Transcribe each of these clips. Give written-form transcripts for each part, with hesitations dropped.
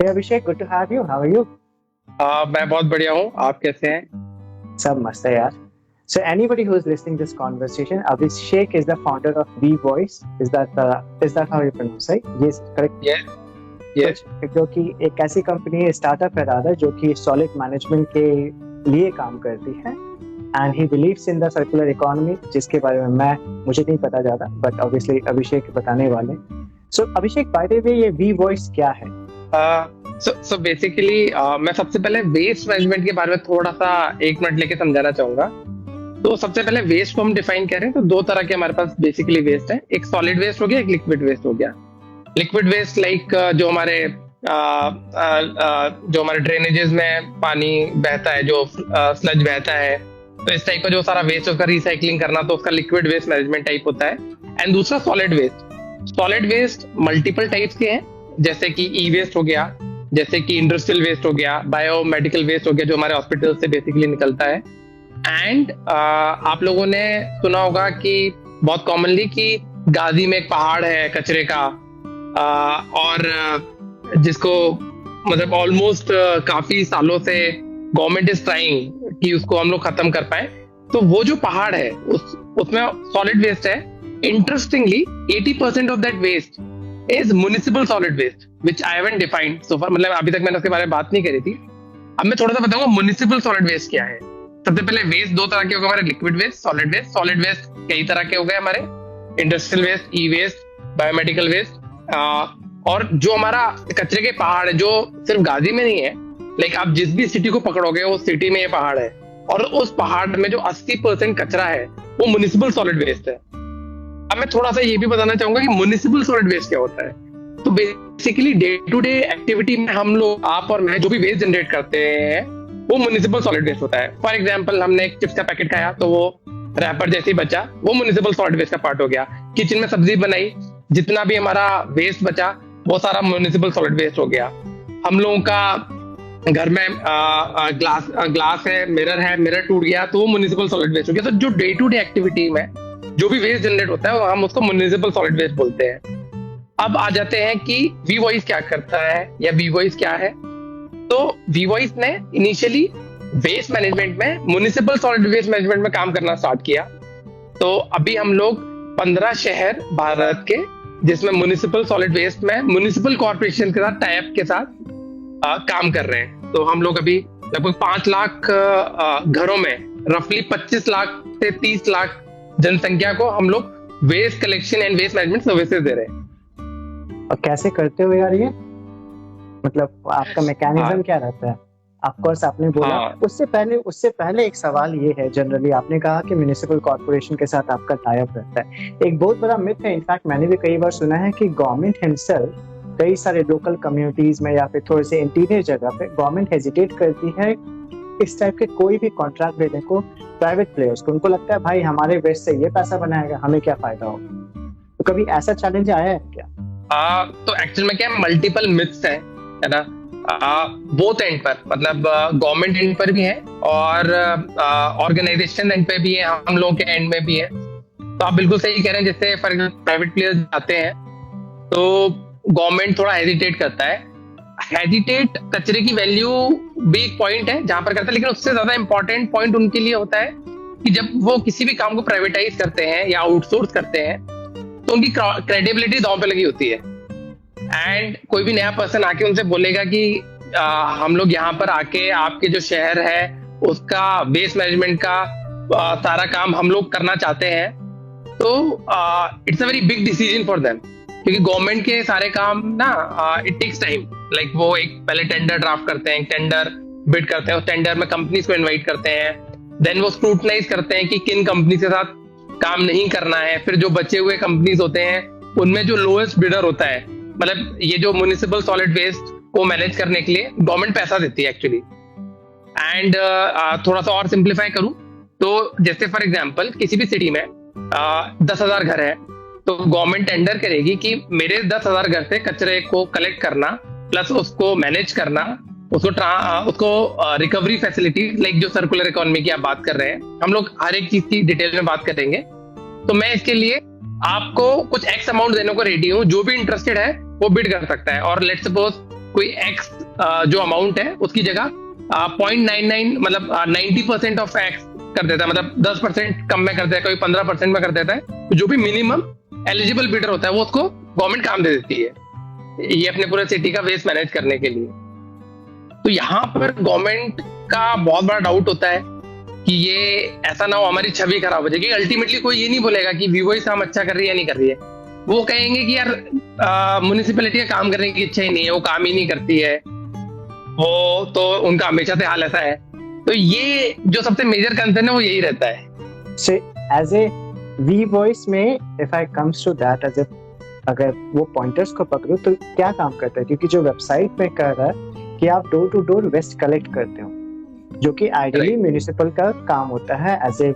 Hey Abhishek, good to have you. How are you? मैं बहुत बढ़िया हूँ। आप कैसे हैं? सब मस्त है यार. So anybody who is listening this conversation, Abhishek is the founder of V Voice. Is that how you pronounce it? Yes, correct. Yes, yes. कुछ जो कि एक ऐसी कंपनी है, स्टार्टअप है रादर, जो कि सॉलिड मैनेजमेंट के लिए काम करती है. And he believes in the circular economy, जिसके बारे में मुझे नहीं पता ज्यादा, बट ऑब्वियसली अभिषेक बताने वाले. सो अभिषेक, बाय द वे, ये वी वॉइस क्या है? सो बेसिकली मैं सबसे पहले वेस्ट मैनेजमेंट के बारे में थोड़ा सा 1 मिनट लेके समझाना चाहूंगा। तो सबसे पहले वेस्ट को हम डिफाइन करें तो दो तरह के हमारे पास बेसिकली वेस्ट है। एक सॉलिड वेस्ट हो गया, एक लिक्विड वेस्ट हो गया। लिक्विड वेस्ट लाइक जो हमारे ड्रेनेजेस में पानी बहता है, जो स्लज बहता है, तो इस टाइप का जो सारा वेस्ट है उसका रिसाइकलिंग करना, तो उसका लिक्विड वेस्ट मैनेजमेंट टाइप होता है। एंड दूसरा solid waste. Solid waste multiple types के हैं, जैसे कि ई वेस्ट हो गया, जैसे कि इंडस्ट्रियल वेस्ट हो गया, बायोमेडिकल वेस्ट हो गया जो हमारे हॉस्पिटल से बेसिकली निकलता है। एंड आप लोगों ने सुना होगा कि बहुत कॉमनली कि गाजी में एक पहाड़ है कचरे का, और जिसको मतलब ऑलमोस्ट काफी सालों से गवर्नमेंट इज ट्राइंग कि उसको हम लोग खत्म कर पाए। तो वो जो पहाड़ है उसमें सॉलिड वेस्ट है। Interestingly 80% of that waste is municipal solid waste which I haven't defined so far. मतलब अभी तक मैंने उसके बारे में बात नहीं करी थी। अब मैं थोड़ा सा बताऊंगा म्युनिसिपल सॉलिड वेस्ट क्या है। सबसे पहले वेस्ट दो तरह के हो गए हमारे, liquid waste, solid waste. Solid waste कई तरह के हो गए हमारे, industrial waste, e waste, biomedical waste. और जो हमारा कचरे के पहाड़ है, जो सिर्फ गाजी में नहीं है, लाइक आप जिस भी सिटी को पकड़ोगे उस सिटी में ये पहाड़ है, और उस पहाड़ में जो 80% कचरा है वो म्युनिसिपल सॉलिड वेस्ट है। अब मैं थोड़ा सा ये भी बताना चाहूंगा कि म्युनिसिपल सॉलिड वेस्ट क्या होता है। तो basically day to day activity में हम लोग, आप और मैं, जो भी वेस्ट जनरेट करते हैं वो म्युनिसिपल सॉलिड वेस्ट होता है। फॉर एग्जांपल, हमने एक चिप्स का पैकेट खाया तो वो रैपर जैसे ही बचा, वो म्युनिसिपल सॉलिड वेस्ट का पार्ट हो गया। किचन में सब्जी बनाई, जितना भी हमारा वेस्ट बचा वो सारा म्युनिसिपल सॉलिड वेस्ट हो गया। हम लोगों का घर में ग्लास है, मिरर टूट गया तो वो म्युनिसिपल सॉलिड वेस्ट हो गया। तो जो डे टू डे एक्टिविटी में जो भी वेस्ट जनरेट होता है हम उसको म्युनिसिपल सॉलिड वेस्ट बोलते हैं। अब आ जाते हैं कि वी वॉइस क्या करता है या वी वॉइस क्या है। तो वी वॉइस ने इनिशियली वेस्ट मैनेजमेंट में, म्युनिसिपल सॉलिड वेस्ट मैनेजमेंट में काम करना स्टार्ट किया। तो अभी हम लोग 15 शहर भारत के, जिसमें म्युनिसिपल सॉलिड वेस्ट में म्युनिसिपल कॉर्पोरेशन के साथ, टाइप के साथ काम कर रहे हैं। तो हम लोग अभी लगभग 5 लाख घरों में रफली 25 लाख से 30 लाख जनसंख्या को हम लोग waste collection and waste management services दे रहे हैं। और कैसे करते हो यार ये? मतलब आपका मैकेनिज्म क्या रहता है? ऑफकोर्स आपने बोला। उससे पहले एक सवाल ये है, जनरली आपने कहा कि म्युनिसिपल कॉर्पोरेशन के साथ आपका टाई अप रहता है। एक बहुत बड़ा मिथ है, इनफैक्ट मैंने भी कई बार सुना है कि गवर्नमेंट हिमसेल्फ कई सारे लोकल कम्युनिटीज में या फिर थोड़े से इंटीरियर जगह पे गवर्नमेंट हेजिटेट करती है इस टाइप के कोई भी कॉन्ट्रैक्ट देने को प्राइवेट प्लेयर्स को। उनको लगता है भाई हमारे वेस्ट से ये पैसा बनाएगा, हमें क्या फायदा होगा। तो कभी ऐसा चैलेंज आया है क्या? तो एक्चुअल में क्या है, मल्टीपल मिथ्स है ना, बोथ एंड पर, मतलब गवर्नमेंट एंड पर भी है और ऑर्गेनाइजेशन एंड पे भी है, हम लोगों के एंड में भी है। तो आप बिल्कुल सही कह रहे हैं। जैसे फॉर एग्जाम्पल प्राइवेट प्लेयर्स आते हैं तो गवर्नमेंट थोड़ा हेजिटेट करता है। हेजिटेट कचरे की वैल्यू भी एक पॉइंट है जहां पर करता है, लेकिन उससे ज्यादा इंपॉर्टेंट पॉइंट उनके लिए होता है कि जब वो किसी भी काम को प्राइवेटाइज करते हैं या आउटसोर्स करते हैं तो उनकी क्रेडिबिलिटी दांव पे लगी होती है। एंड कोई भी नया पर्सन आके उनसे बोलेगा कि हम लोग यहाँ पर आके आपके जो शहर है उसका वेस्ट मैनेजमेंट का सारा काम हम लोग करना चाहते हैं, तो it's a very big decision for them. क्योंकि गवर्नमेंट के सारे काम ना, इट टेक्स टाइम। लाइक वो एक पहले टेंडर ड्राफ्ट करते हैं, टेंडर बिड करते हैं, उस टेंडर में कंपनीज को इनवाइट करते हैं, देन वो स्क्रूटनाइज करते हैं कि किन कंपनी के साथ काम नहीं करना है। फिर जो बचे हुए कंपनीज होते हैं उनमें जो लोएस्ट बिडर होता है, मतलब ये जो म्युनिसिपल सॉलिड वेस्ट को मैनेज करने के लिए गवर्नमेंट पैसा देती है एक्चुअली। एंड थोड़ा सा और सिंप्लीफाई करूं तो जैसे फॉर एग्जांपल किसी भी सिटी में 10,000 घर है, तो गवर्नमेंट टेंडर करेगी कि मेरे 10,000 घर से कचरे को कलेक्ट करना प्लस उसको मैनेज करना, उसको रिकवरी फैसिलिटी, लाइक जो सर्कुलर इकोनॉमी की आप बात कर रहे हैं, हम लोग हर एक चीज की डिटेल में बात करेंगे। तो मैं इसके लिए आपको कुछ एक्स अमाउंट देने को रेडी हूँ, जो भी इंटरेस्टेड है वो बिड कर सकता है। और लेट्स सपोज कोई एक्स जो अमाउंट है उसकी जगह 0.99 मतलब 90% ऑफ एक्स कर देता है, मतलब 10% कम में कर देता है, कोई 15% में कर देता है, तो जो भी मिनिमम एलिजिबल बिडर होता है वो उसको गवर्नमेंट काम दे देती है ये अपने पूरे सिटी का वेस्ट मैनेज करने के लिए। तो यहाँ पर गवर्नमेंट का बहुत बड़ा डाउट होता है कि ये ऐसा ना हो हमारी छवि खराब हो जाएगी। अल्टीमेटली कोई ये नहीं बोलेगा कि वीवो ही काम अच्छा कर रही है या नहीं कर रही है, वो कहेंगे कि यार म्युनिसिपैलिटी का काम करने की इच्छा ही नहीं है, वो काम ही नहीं करती है, वो तो उनका हमेशा से हाल ऐसा है। तो ये जो सबसे मेजर कंसर्न है वो यही रहता है। So, as a V voice में if I comes to that as a अगर वो पॉइंटर्स को पकड़ो तो क्या काम करता है, क्योंकि जो वेबसाइट में कर रहा है कि आप door to door waste collect करते हो, जो कि आइडियली म्यूनिसिपल का काम होता है। एज ए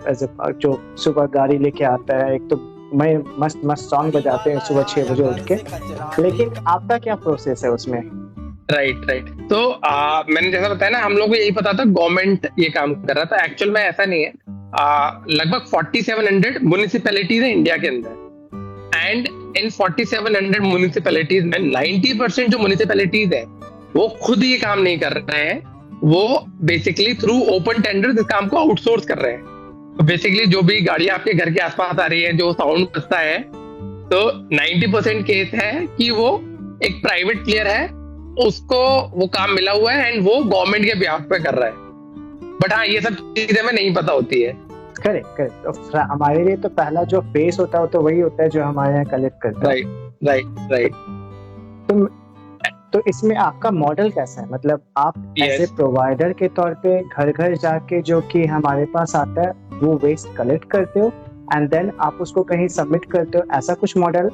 जो सुबह गाड़ी लेके आता है, एक तो मैं मस्त मस्त सॉन्ग बजाते हैं सुबह 6 बजे उठ के, लेकिन आपका क्या प्रोसेस है उसमें? राइट। तो मैंने जैसा बताया ना, हम लोग को यही पता था गवर्नमेंट ये काम कर रहा था। एक्चुअल में ऐसा नहीं है। लगभग 4700 म्युनिसिपैलिटीज है इंडिया के अंदर, एंड इन 4700 म्युनिसिपैलिटीज में 90% जो म्युनिसिपैलिटीज है वो खुद ये काम नहीं कर रहे हैं, वो बेसिकली थ्रू ओपन टेंडर इस काम को आउटसोर्स कर रहे हैं। तो बेसिकली जो भी गाड़ी आपके घर के आसपास आ रही है, जो साउंड बजता है, तो 90% केस है कि वो एक प्राइवेट प्लेयर है, उसको वो काम मिला हुआ है एंड वो गवर्नमेंट के बिहाफ पे कर रहा है। बट हाँ, ये सब चीजें हमें नहीं पता होती है। करेक्ट। तो हमारे लिए तो पहला जो फेस होता है तो वही होता है जो हमारे यहाँ कलेक्ट करता है। राइट। तो इसमें आपका मॉडल कैसा है? मतलब आप ऐसे प्रोवाइडर के तौर पे घर घर जाके जो कि हमारे पास आता है वो वेस्ट कलेक्ट करते हो एंड देन आप उसको कहीं सबमिट करते हो, ऐसा कुछ मॉडल?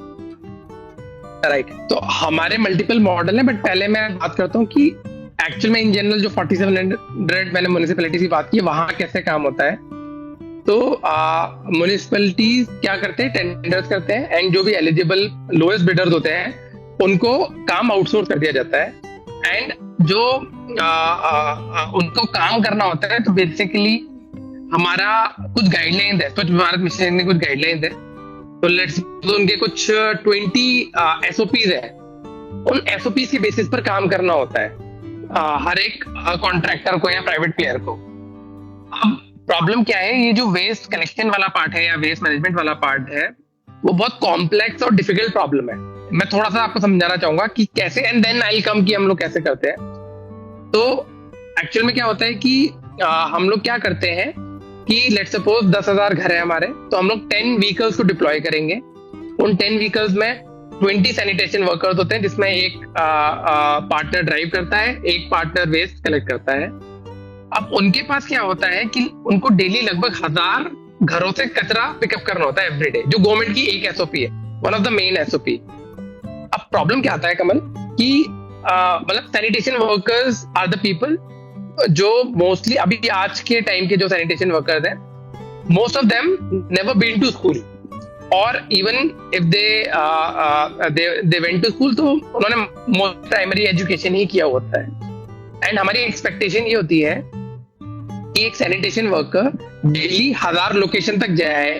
राइट। तो हमारे मल्टीपल मॉडल है, बट पहले मैं बात करता हूँ कि एक्चुअल में इन जनरल जो 4700 मैंने म्युनिसिपैलिटीज की बात की, वहां कैसे काम होता है। तो म्युनिसिपैलिटीज क्या करते हैं, टेंडर्स करते हैं एंड जो भी एलिजिबल लोएस्ट बिडर्स होते हैं उनको काम आउटसोर्स कर दिया जाता है। एंड जो उनको काम करना होता है, तो बेसिकली हमारा कुछ गाइडलाइंस है, स्वच्छ भारत मिशन में कुछ गाइडलाइंस है। तो लेट्स उनके कुछ 20 SOPs है, उन SOPs के बेसिस पर काम करना होता है हर एक कॉन्ट्रैक्टर को या प्राइवेट प्लेयर को। अब प्रॉब्लम क्या है, ये जो वेस्ट कलेक्शन वाला पार्ट है या वेस्ट मैनेजमेंट वाला पार्ट है, वो बहुत कॉम्प्लेक्स और डिफिकल्ट प्रॉब्लम है। मैं थोड़ा सा आपको समझाना चाहूंगा कि कैसे, एंड देन आई कम कि हम लोग कैसे करते हैं। तो एक्चुअल में क्या होता है कि हम लोग क्या करते हैं कि लेट्स सपोज 10,000 घर है हमारे, तो हम लोग 10 व्हीकल्स को डिप्लॉय करेंगे। उन 10 व्हीकल्स में 20 सैनिटेशन वर्कर्स होते हैं, जिसमें एक पार्टनर ड्राइव करता है, एक पार्टनर वेस्ट कलेक्ट करता है। अब उनके पास क्या होता है कि उनको डेली लगभग 1000 घरों से कचरा पिकअप करना होता है एवरीडे, जो गवर्नमेंट की एक SOP है, one of the main SOP। अब प्रॉब्लम क्या आता है कमल कि मतलब sanitation workers are the people जो मोस्टली अभी आज के टाइम के जो सैनिटेशन वर्कर्स हैं, most of them never been to school, और even if they went to school तो उन्होंने मोस्ट प्राइमरी एजुकेशन ही किया होता है। एंड हमारी एक्सपेक्टेशन ये होती है कि एक सैनिटेशन वर्कर डेली 1000 लोकेशन तक जाए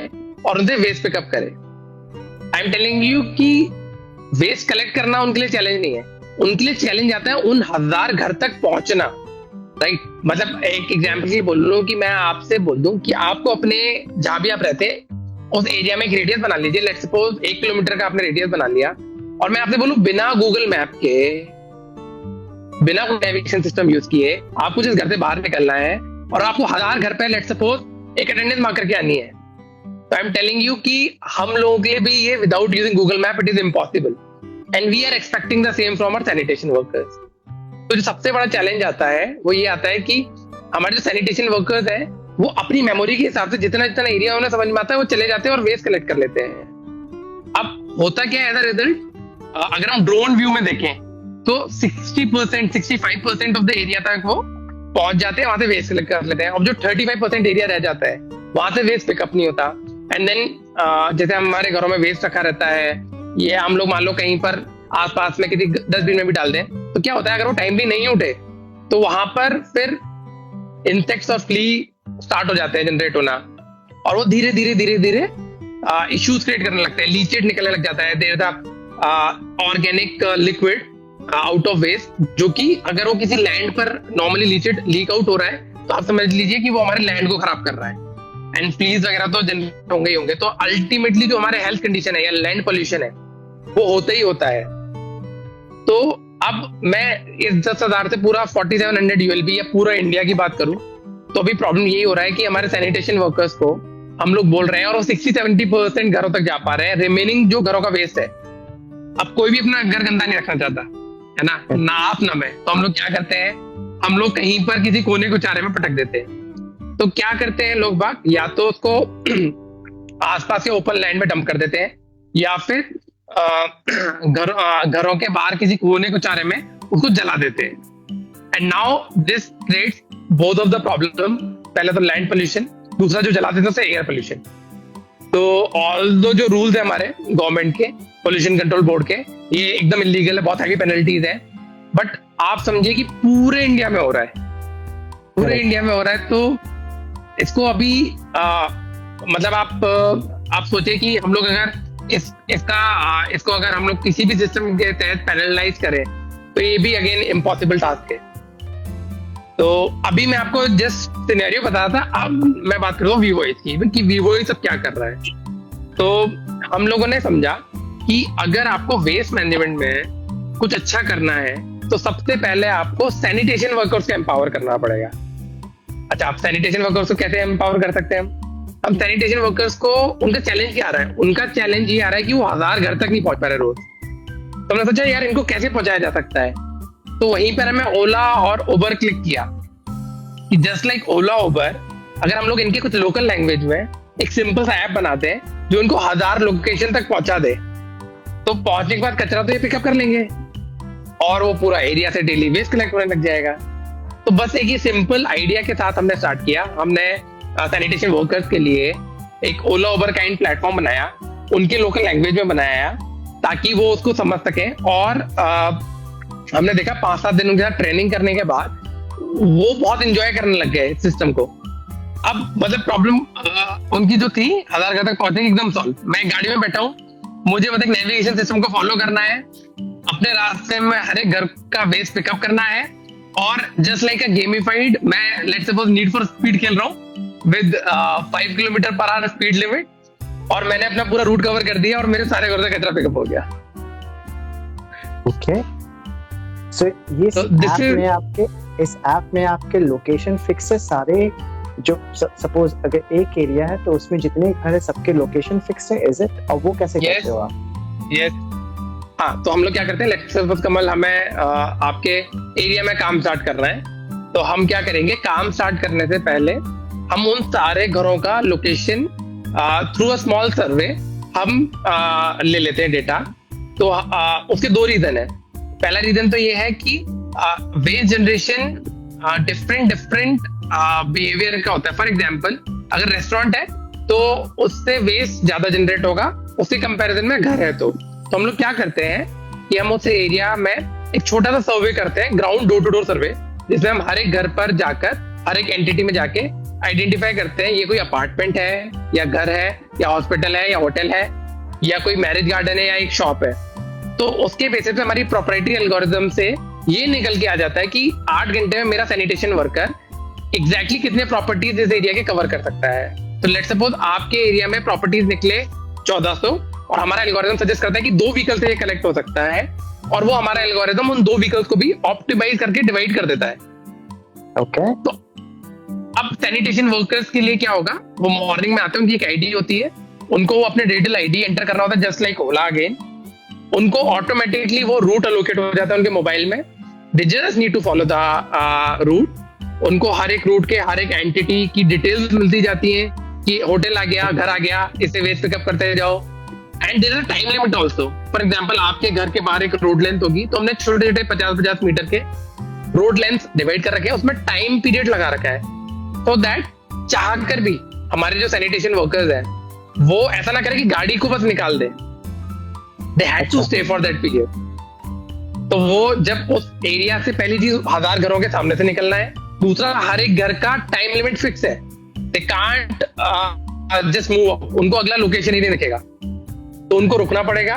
और उनसे वेस्ट पिकअप करे। आई एम टेलिंग यू कि वेस्ट कलेक्ट करना उनके लिए चैलेंज नहीं है, उनके लिए चैलेंज आता है उन 1000 घर तक पहुंचना। राइट। मतलब एक एग्जाम्पल के लिए बोल रहा हूँ कि मैं आपसे बोल दूं कि आपको अपने जहां भी आप रहते हैं उस एरिया में एक रेडियस बना लीजिए। लेट्स सपोज 1 किलोमीटर का आपने रेडियस बना लिया, और मैं आपसे बोलूं बिना गूगल मैप के, बिना कोई नेविगेशन सिस्टम यूज किए आपको जिस घर से बाहर निकलना है और आपको 1000 घर पे लेट्स सपोज एक अटेंडेंस मार्क करके आनी है, तो आई एम टेलिंग यू कि हम लोगों के लिए भी ये without using Google map it is impossible, and we are expecting the same from our sanitation workers. तो जो सबसे बड़ा चैलेंज आता है वो ये आता है कि हमारे जो सैनिटेशन वर्कर्स हैं वो अपनी मेमोरी के हिसाब से जितना जितना एरिया उन्हें समझ में आता है वो चले जाते हैं और वेस्ट कलेक्ट कर लेते हैं। अब होता क्या है एज अ रिजल्ट, अगर हम ड्रोन व्यू में देखें तो 60% 65% ऑफ द एरिया तक वो पहुंच जाते हैं, वहां से वेस्ट कलेक्ट कर लेते हैं। अब जो 35% एरिया रह जाता है वहां से वेस्ट पिकअप नहीं होता। एंड देन जैसे हमारे घरों में वेस्ट रखा रहता है, ये हम लोग मान लो कहीं पर आसपास में किसी डस्टबिन में भी डाल दें, तो क्या होता है अगर वो टाइम भी नहीं उठे तो वहां पर फिर इंसेक्ट्स और फ्ली स्टार्ट हो जाते हैं जनरेट होना, और वो धीरे धीरे धीरे धीरे इश्यूज क्रिएट करने लगते हैं, लीचेट निकलने लग जाता है, there is organic liquid out of waste, जो कि अगर वो किसी लैंड पर नॉर्मली लीक आउट हो रहा है तो आप समझ लीजिए कि वो हमारे लैंड को खराब कर रहा है। एंड फ्लीज वगैरह तो जनरेट होंगे ही होंगे। तो अल्टीमेटली जो हमारे हेल्थ कंडीशन है या लैंड पोल्यूशन है वो होता ही होता है। तो अब मैं इस 10,000 से पूरा 4700 यूएलबी या पूरा इंडिया की बात करूं तो अभी प्रॉब्लम यही हो रहा है कि हमारे सैनिटेशन वर्कर्स को हम लोग बोल रहे हैं और वो 60-70% घरों तक जा पा रहे हैं। रिमेनिंग जो घरों का वेस्ट है, अब कोई भी अपना घर गंदा नहीं रखना चाहता है ना आप ना मैं। तो हम लोग क्या करते हैं, हम लोग कहीं पर किसी कोने को चारे में पटक देते हैं। तो क्या करते हैं लोग बाग, या तो उसको आसपास के ओपन लैंड में डंप कर देते हैं या फिर घरों के बाहर किसी कोने को चारे में उसको जला देते हैं। And now this creates both of the problem, पहले तो लैंड पोल्यूशन, दूसरा जो जलाते थे उससे एयर पोल्यूशन। तो ऑल्दो जो रूल्स है हमारे गवर्नमेंट के पोल्यूशन कंट्रोल बोर्ड के, ये एकदम इलीगल है, बहुत हैवी पेनल्टीज है, बट आप समझिए कि पूरे इंडिया में हो रहा है, पूरे इंडिया में हो रहा है। तो इसको अभी मतलब आप सोचे कि हम लोग अगर इसको अगर हम लोग किसी भी सिस्टम के तहत पैनलाइज करें तो ये भी अगेन इम्पॉसिबल टास्क है। तो अभी मैं आपको जस्ट सिनेरियो बताया था, अब मैं बात कर रहा हूँ वीवॉइस की कि वीवॉइस अब क्या कर रहा है। तो हम लोगों ने समझा कि अगर आपको वेस्ट मैनेजमेंट में कुछ अच्छा करना है तो सबसे पहले आपको सैनिटेशन वर्कर्स को एम्पावर करना पड़ेगा। अच्छा, आप सैनिटेशन वर्कर्स को कैसे एम्पावर कर सकते हैं? हम सैनिटेशन वर्कर्स को, उनका चैलेंज क्या आ रहा है? उनका चैलेंज ये आ रहा है कि वो 1000 घर तक नहीं पहुंच पा रहे रोज। तो हमने सोचा यार इनको कैसे पहुंचाया जा सकता है। तो वहीं पर हमें ओला और उबर क्लिक किया कि जस्ट लाइक ओला उबर, अगर हम लोग इनके कुछ लोकल लैंग्वेज में एक सिंपल सा ऐप बनाते हैं जो इनको 1000 लोकेशन तक पहुंचा दे, तो पहुंचने के बाद कचरा तो ये पिकअप कर लेंगे और वो पूरा एरिया से डेली वेस्ट कलेक्ट होने लग जाएगा। तो बस एक ही सिंपल आइडिया के साथ हमने स्टार्ट किया। हमने सैनिटेशन वर्कर्स के लिए एक ओला उबर काइंड प्लेटफॉर्म बनाया, उनके लोकल लैंग्वेज में बनाया ताकि वो उसको समझ सके। और हमने देखा 5-7 दिन उनके साथ ट्रेनिंग करने के बाद वो बहुत एंजॉय करने लग गए सिस्टम को। अब मतलब प्रॉब्लम उनकी जो थी 1000 घर तक पहुंचने की एकदम सॉल्व। मैं गाड़ी में बैठा हूँ, मुझे मतलब नेविगेशन सिस्टम को फॉलो करना है, अपने रास्ते में हर एक घर का वेस्ट पिकअप करना है, और जस्ट लाइक अ गेमिफाइड मैं let's suppose need for speed खेल रहा हूँ with 5 kilometre per hour speed limit, और मैंने अपना पूरा रूट कवर कर दिया और मेरे सारे घर से कचरा पिकअप हो गया। ओके, सो इस ऐप में आपके लोकेशन फिक्स है सारे। जो सपोज अगर एक एरिया है तो उसमें जितने घर है सबके लोकेशन फिक्स है, इज इट? और वो कैसे करते हो आप? यस, हाँ, तो हम लोग क्या करते हैं, लेट्स सपोज कमल हमें आपके एरिया में काम स्टार्ट करना है, तो हम क्या करेंगे, काम स्टार्ट करने से पहले हम उन सारे घरों का लोकेशन थ्रू अ स्मॉल सर्वे हम ले लेते हैं डेटा। तो उसके 2 रीजन है। पहला रीजन तो ये है कि वेस्ट जनरेशन डिफरेंट बिहेवियर का होता है। फॉर एग्जांपल अगर रेस्टोरेंट है तो उससे वेस्ट ज्यादा जनरेट होगा उसके कंपैरिजन में घर है। तो हम लोग क्या करते हैं कि हम उस एरिया में एक छोटा सा सर्वे करते हैं, ground door to door survey, जिसमें हम हर एक घर पर जाकर हर एक एंटिटी में जाके आइडेंटिफाई करते हैं ये कोई अपार्टमेंट है या घर है या हॉस्पिटल है या होटल है या कोई मैरिज गार्डन है या एक शॉप है। तो उसके बेसिस पे हमारी प्रोप्राइटरी एल्गोरिथम से ये निकल के आ जाता है कि 8 घंटे में मेरा सैनिटेशन वर्कर एग्जैक्टली कितने प्रॉपर्टीज इस एरिया के कवर कर सकता है। तो लेट्स सपोज आपके एरिया में प्रॉपर्टीज निकले 1400 और हमारा एल्गोरिथम सजेस्ट करता है कि 2 व्हीकल से ये कलेक्ट हो सकता है, और वो हमारा एल्गोरिथम उन 2 व्हीकल्स को भी ऑप्टिमाइज करके डिवाइड कर देता है। ओके, तो अब सैनिटेशन वर्कर्स के लिए क्या होगा, वो मॉर्निंग में आते हैं, उनकी एक आईडी होती है, उनको वो अपने डिजिटल आईडी एंटर करना होता है जस्ट लाइक ओला अगेन। उनको ऑटोमेटिकली वो रूट अलोकेट हो जाता है उनके मोबाइल में। They just need to follow the route. उनको हर एक रूट के हर एक एंटिटी की डिटेल्स मिलती जाती हैं कि होटल आ गया, घर आ गया, इससे वेस्ट पिकअप करते जाओ। And there is a time limit also. For example आपके घर के बाहर एक रोड लेंथ होगी, तो हमने छोटे छोटे 50-50 मीटर के रोड लेंथ डिवाइड कर रखे हैं, उसमें टाइम पीरियड लगा रखा है, सो दैट चाह कर भी हमारे जो सैनिटेशन वर्कर्स हैं वो ऐसा ना करें कि गाड़ी को बस निकाल दे, they had to stay for that period. तो वो जब उस एरिया से पहली चीज 1000 घरों के सामने से निकलना है, दूसरा हर एक घर का टाइम लिमिट फिक्स है, दे कांट जस्ट मूव, उनको अगला लोकेशन ही नहीं दिखेगा, तो उनको रुकना पड़ेगा।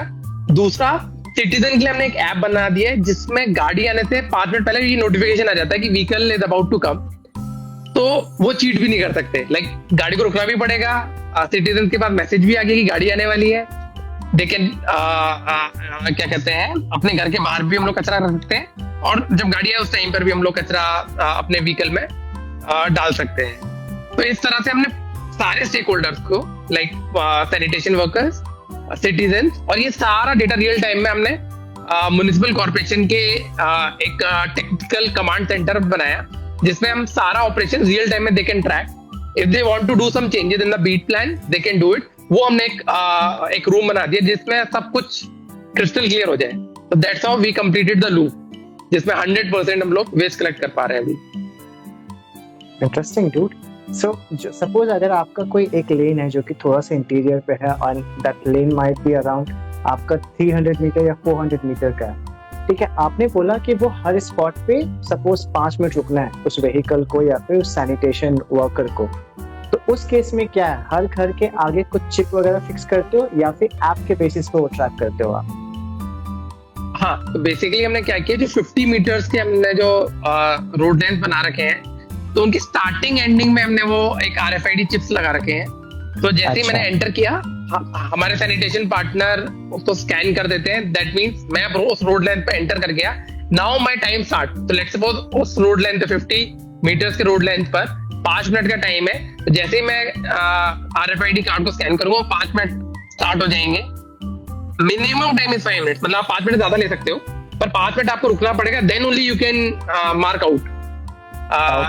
दूसरा सिटीजन के लिए हमने एक ऐप बना दिया है जिसमें गाड़ी आने से 5 मिनट पहले ये नोटिफिकेशन आ जाता है कि vehicle is about to come, तो वो चीट भी नहीं कर सकते। लाइक गाड़ी को रुकना भी पड़ेगा, सिटीजन के पास मैसेज भी आ गया कि गाड़ी आने वाली है। लेकिन क्या कहते हैं, अपने घर के बाहर भी हम लोग कचरा रख सकते हैं, और जब गाड़ी आए उस टाइम पर भी हम लोग कचरा अपने व्हीकल में डाल सकते हैं। तो इस तरह से हमने सारे स्टेक होल्डर्स को, लाइक सैनिटेशन वर्कर्स, सिटीजन, और ये सारा डेटा रियल टाइम में हमने म्युनिसिपल कॉर्पोरेशन के एक टेक्निकल कमांड सेंटर बनाया, जिसमें हम सारा ऑपरेशन रियल टाइम में they can track. If they want to do some changes in the beat plan they can do it. वो हमने एक रूम बना दिया जिसमें सब कुछ क्रिस्टल क्लियर हो जाए। तो that's how we completed the loop, जिसमें 100% हम लोग वेस्ट कलेक्ट कर पा रहे हैं अभी। Interesting dude. सो सपोज अगर आपका कोई एक लेन है जो कि थोड़ा सा इंटीरियर पे है, और that lane might be around आपका 300 मीटर या 400 मीटर का है, ठीक है, आपने बोला कि वो हर स्पॉट पे सपोज 5 मिनट रुकना है उस व्हीकल को या फिर उस सैनिटेशन वर्कर को, तो उस केस में क्या है, हर घर के आगे कुछ चिप वगैरह फिक्स करते हो या फिर ऐप के बेसिस पे वो ट्रैक करते हो आप? हाँ, तो बेसिकली हमने क्या किया, जो 50 मीटर्स के हमने जो रोड लेंथ बना रखे हैं, तो उनकी स्टार्टिंग एंडिंग में हमने वो एक RFID चिप्स लगा रखे हैं। तो जैसे ही मैंने एंटर किया, हमारे सैनिटेशन पार्टनर उसको स्कैन कर देते हैं। दैट मींस मैं उस रोड लेंथ पे एंटर कर गया, नाउ माय टाइम स्टार्ट। तो लेट्स सपोज उस रोड लेंथ पे 50 मीटर्स के रोड लेंथ पर 5 मिनट का टाइम है। तो जैसे ही मैं RFID कार्ड को स्कैन करूंगा, 5 मिनट स्टार्ट हो जाएंगे। मिनिमम टाइम इज 5 मिनट, मतलब आप 5 मिनट ज्यादा ले सकते हो, पर 5 मिनट आपको रुकना पड़ेगा। Then only you can mark out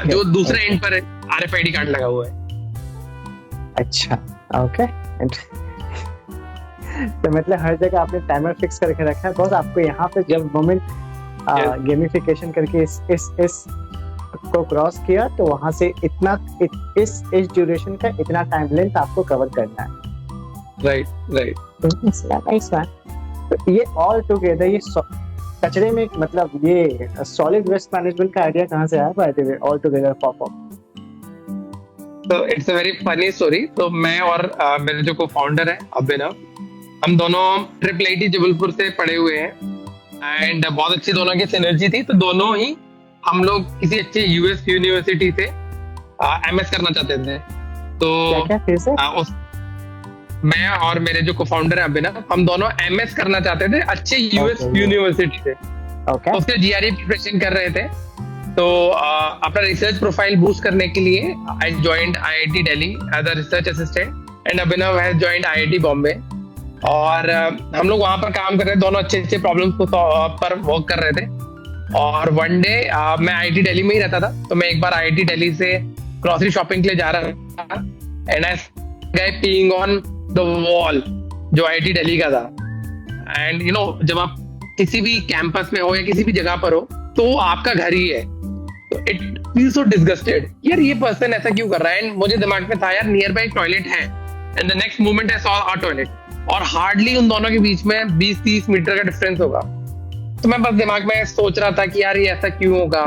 जो दूसरे एंड पर RFID कार्ड लगा हुआ है। अच्छा, ओके। तो मतलब हर जगह आपने टाइमर फिक्स करके रखा है, बस आपको यहाँ पे जब मोमेंट गेमिफिकेशन करके इस को क्रॉस किया, तो वहां से इतना इस ड्यूरेशन का इतना टाइम लेंथ आपको कवर करना है। राइट। तो ये ऑल टुगेदर, ये कचरे में, मतलब ये सॉलिड वेस्ट मैनेजमेंट का आइडिया कहाँ से आया by the way, all together pop up? तो it's a very funny story. तो मैं और मेरे जो को फाउंडर है अभिनव, हम दोनों IIIT जबलपुर से पढ़े हुए हैं, एंड बहुत अच्छी दोनों की सिनर्जी थी। तो दोनों ही हम लोग किसी अच्छे US यूनिवर्सिटी से MS करना चाहते थे। तो क्या फिर से? मैं और मेरे जो को फाउंडर है अभिनव, हम दोनों MS करना चाहते थे अच्छे US यूनिवर्सिटी से। उसके GRE प्रिपरेशन कर रहे थे। तो अपना रिसर्च प्रोफाइल बूस्ट करने के लिए I joined IIT Delhi as a research assistant, and Abhinav has joined IIT Bombay. और हम लोग वहां पर काम कर रहे थे, दोनों अच्छे प्रॉब्लम्स पर वर्क कर रहे थे। और वन डे मैं IIT दिल्ली में ही रहता था, तो मैं एक बार IIT दिल्ली से ग्रोसरी शॉपिंग के लिए जा रहा था, and I guy peeing on the wall जो IIT दिल्ली का था। एंड यू नो, जब आप किसी भी कैंपस में हो या किसी भी जगह पर हो, तो आपका घर ही है, तो इट फील सो डिसगस्टेड, यार ये पर्सन ऐसा क्यों कर रहा है। एंड मुझे दिमाग में था यार नियर बाय एक टॉयलेट है, and the next moment I saw a toilet, और हार्डली उन दोनों के बीच में 20-30 मीटर का डिफरेंस होगा। तो मैं बस दिमाग में सोच रहा था कि यार ये ऐसा क्यों होगा।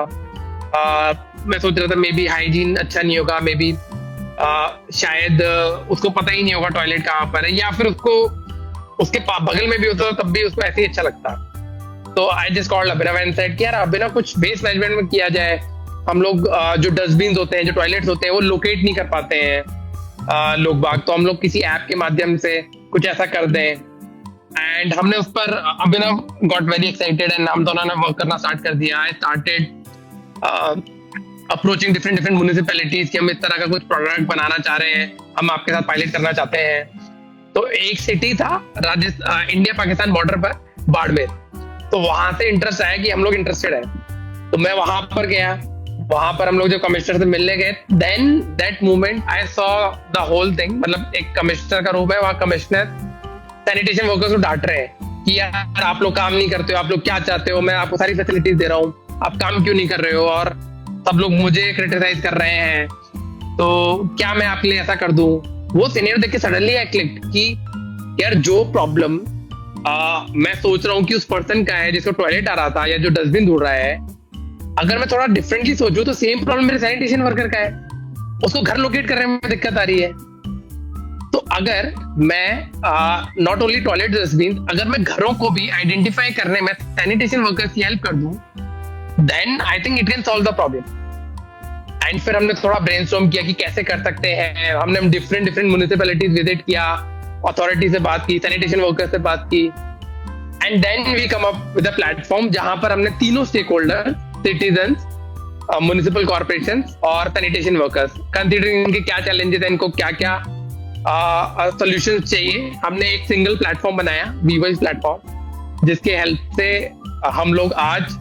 मैं सोच रहा था मे बी हाइजीन अच्छा नहीं होगा, मे बी शायद उसको पता ही नहीं होगा टॉयलेट कहाँ पर है, या फिर उसको उसके बगल में भी होता तब भी उसको ऐसे ही अच्छा लगता। तो I just called Abhinav and said कि यार अभिनव कुछ बेस मैनेजमेंट में किया जाए। हम लोग जो डस्टबिन होते हैं, जो टॉयलेट्स होते हैं, वो लोकेट नहीं कर पाते हैं लोग बाग, तो हम लोग किसी ऐप के माध्यम से कुछ ऐसा कर दें। एंड हमने उस पर, अभिनव गॉट वेरी एक्साइटेड एंड हम दोनों ने वर्क करना स्टार्ट कर दिया। I started approaching different municipalities कि हम इस तरह का कुछ प्रोडक्ट बनाना चाह रहे हैं, हम आपके साथ पायलट करना चाहते हैं। तो एक सिटी था राजस्थान, इंडिया पाकिस्तान बॉर्डर पर, बाड़मेर। तो वहां से इंटरेस्ट आया कि हम लोग इंटरेस्टेड है, तो मैं वहां पर गया। वहां पर हम लोग जो कमिश्नर से मिलने गए, then that moment I saw the whole thing. मतलब एक कमिश्नर का रूम है, वहां कमिश्नर सैनिटेशन वर्कर्स को डांट रहे हैं कि यार आप लोग काम नहीं करते हो, आप लोग क्या चाहते हो, मैं आपको सारी फैसिलिटीज दे रहा हूँ, आप काम क्यों नहीं कर रहे हो, और सब लोग मुझे क्रिटिसाइज कर रहे हैं, तो क्या मैं आपके लिए ऐसा कर दूं। वो सीनियर देख के सडनली आई क्लिक्ड कि यार जो प्रॉब्लम मैं सोच रहा हूँ कि उस पर्सन का है जिसको टॉयलेट आ रहा था या जो डस्टबिन ढूंढ रहा है, अगर मैं थोड़ा डिफरेंटली सोचूं तो सेम प्रॉब्लम मेरे सैनिटेशन वर्कर का है, उसको घर लोकेट करने में दिक्कत आ रही है। तो अगर मैं नॉट ओनली टॉयलेट डस्टबिन, अगर मैं घरों को भी आइडेंटिफाई करने में सैनिटेशन वर्कर्स की हेल्प कर दूं, then I think it can solve the problem. And फिर हमने थोड़ा ब्रेनस्टॉर्म किया कि कैसे कर सकते हैं। हमने डिफरेंट म्युनिसिपैलिटीज विजिट किया, अथॉरिटी से बात की, सैनिटेशन वर्कर्स से बात की, and then we come up with a platform जहां पर हमने तीनों stakeholder, citizens, municipal corporation और सैनिटेशन वर्कर्स, कंसीडरिंग इनके क्या चैलेंजेस हैं, इनको क्या क्या सोल्यूशन चाहिए, हमने एक सिंगल प्लेटफॉर्म बनाया, वीवॉइस प्लेटफॉर्म, जिसके हेल्प से हम लोग आज,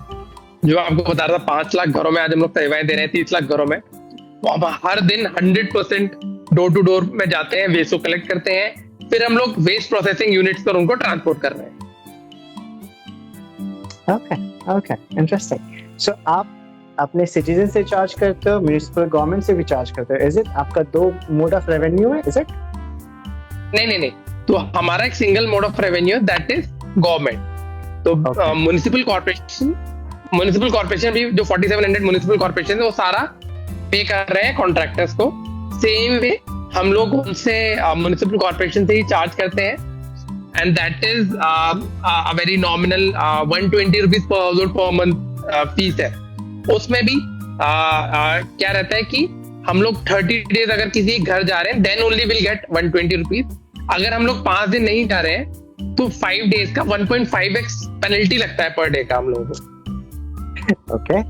जो आपको बता रहा था 5 लाख घरों में आज हम लोग सेवाएं दे रहे हैं, 30 लाख घरों में, तो हम हर दिन 100% डोर टू डोर में जाते हैं, वेस्ट को कलेक्ट करते हैं, फिर हम लोग वेस्ट प्रोसेसिंग यूनिट्स पर उनको ट्रांसपोर्ट कर रहे हैं। Okay, interesting. सो आप अपने सिटीजन से चार्ज करते हो, म्युनिसिपल गवर्नमेंट से भी चार्ज करते हो, इज इट? आपका 2 मोड ऑफ रेवेन्यू है, इज इट? नहीं, तो हमारा एक single mode of revenue, that is government. तो म्युनिसिपल कॉर्पोरेशन भी, जो 4700 म्युनिसिपल कॉर्पोरेशन है, वो सारा पे कर रहे हैं कॉन्ट्रैक्टर्स को। सेम वे हम लोग उनसे म्युनिसिपल कॉर्पोरेशन से ही चार्ज करते हैं, and that is a very nominal 120 rupees per household per month fees है। उसमें भी क्या रहता है कि हम लोग 30 डेज अगर किसी एक घर जा रहे हैं, then only will get 120 rupees. अगर हम लोग 5 दिन नहीं जा रहे हैं तो 5 डेज का 1.5x पेनल्टी लगता है पर डे का हम लोगों को। ओके,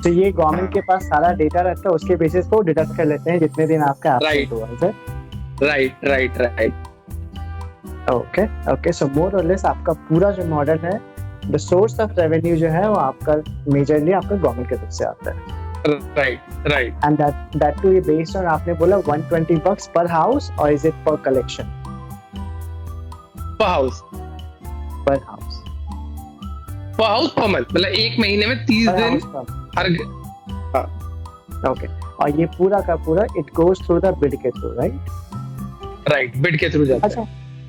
तो ये गवर्नमेंट के पास सारा डेटा रहता है, उसके बेसिस पे वो डिडक्ट कर लेते हैं जितने दिन आपका एब्सेंट हुआ है। राइट। ओके, सो मोर और लेस आपका पूरा जो मॉडल है, द सोर्स ऑफ रेवेन्यू जो है वो आपका मेजरली आपका गवर्नमेंट की तरफ से आता है। Right. And that too based on, आपने बोला $120 पर हाउस, और is it per collection? Per house per month, मतलब एक महीने में 30 दिन हर। ओके, और ये पूरा का पूरा it goes through the bid के थ्रू, राइट? बिड के थ्रू जाता है।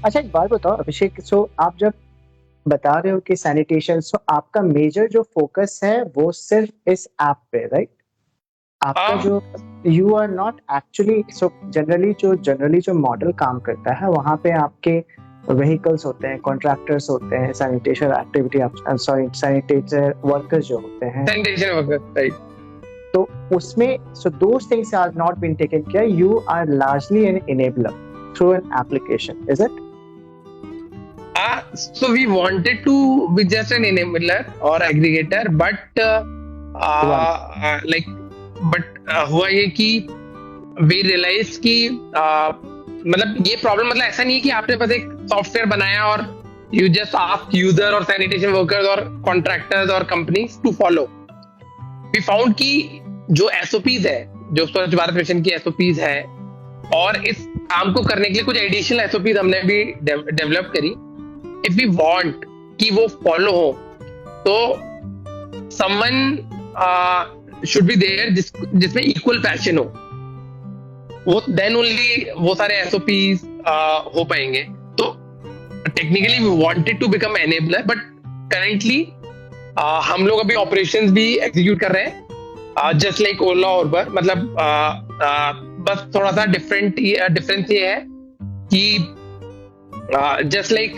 अच्छा, एक बात बताओ अभिषेक, सो आप जब बता रहे हो कि सैनिटेशन, सो आपका मेजर जो फोकस है वो सिर्फ इस ऐप पे, राइट? आपका जो you are not actually, so generally जो मॉडल काम करता है, वहां पे आपके व्हीकल्स होते हैं, कॉन्ट्रैक्टर्स होते हैं, सैनिटेशन वर्कर्स जो होते हैं, सैनिटेशन वर्कर्स, राइट? तो उसमें so those things are not been taken care, you are largely an enabler through an application, is it? So we wanted to be just an enabler or aggregator, but हुआ ये कि we realized कि मतलब ये problem, मतलब ऐसा नहीं है कि आपने बस एक सॉफ्टवेयर बनाया और you just ask user और sanitation workers और contractors और companies to follow. We found कि जो SOPs है, जो स्वच्छ भारत मिशन की SOPs है, और इस काम को करने के लिए कुछ एडिशनल SOPs हमने भी डेवलप करी। If we want कि वो फॉलो हो, तो someone should be there जिसमें इक्वल पैशन हो, वो then only वो सारे SOPs हो पाएंगे। तो technically we wanted to become enabler, but currently हम लोग अभी ऑपरेशंस भी एग्जीक्यूट कर रहे हैं, जस्ट लाइक ओला और उबर। मतलब बस थोड़ा सा डिफरेंस ये है कि जस्ट लाइक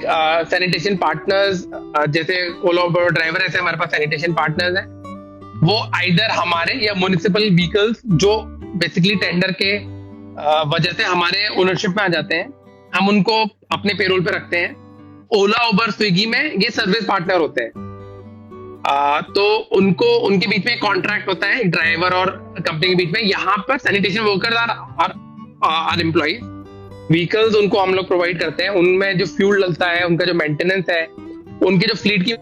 सैनिटेशन पार्टनर्स, जैसे ओला उबर ड्राइवर, ऐसे हमारे पास सैनिटेशन पार्टनर्स हैं, वो आइदर हमारे या म्युनिसिपल व्हीकल्स जो बेसिकली टेंडर के वजह से हमारे ओनरशिप में आ जाते हैं, हम उनको अपने पेरोल पे रखते हैं। ओला उबर स्विगी में ये सर्विस पार्टनर होते हैं, तो उनके बीच में कॉन्ट्रैक्ट होता है ड्राइवर और कंपनी के बीच में। यहाँ पर sanitation workers are employees, vehicles उनको हम लोग प्रोवाइड करते हैं, उनमें जो फ्यूल डलता है, उनका जो मेंटेनेंस है, उनके जो फ्लीट की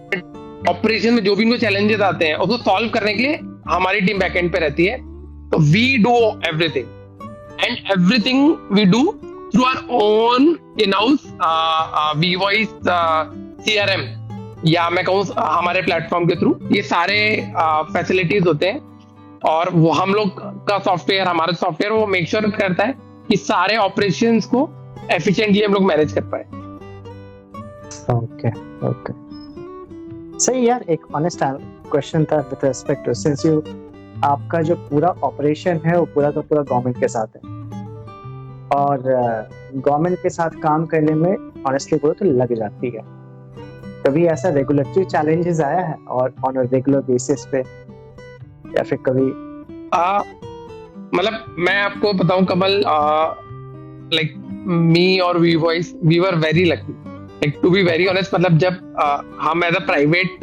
ऑपरेशन में जो भी उनको चैलेंजेस आते हैं, उसको सॉल्व करने के लिए हमारी टीम बैकएंड पे रहती है। तो we do everything, and everything we do through our own in house wevoice CRM, या मैं कहूँ हमारे प्लेटफॉर्म के थ्रू ये सारे फैसिलिटीज होते हैं। और वो हम लोग का सॉफ्टवेयर, हमारा सॉफ्टवेयर वो मेक श्योर करता है कि सारे ऑपरेशंस को एफिशिएंटली हम लोग मैनेज कर पाए। ओके, सही यार। एक ऑनेस्ट क्वेश्चन था विद रिस्पेक्ट टू, सिंस आपका जो पूरा ऑपरेशन है वो पूरा का पूरा गवर्नमेंट के साथ है, और गवर्नमेंट के साथ काम करने में ऑनेस्टली बोलो तो लग जाती है। कभी ऐसा रेगुलेटरी चैलेंजेस आया है और ऑन अ रेगुलर बेसिस पे, या फिर कभी? मतलब मैं आपको बताऊं कमल, लाइक मी और we voice, we were very lucky, like to be very honest. मतलब जब हम as a private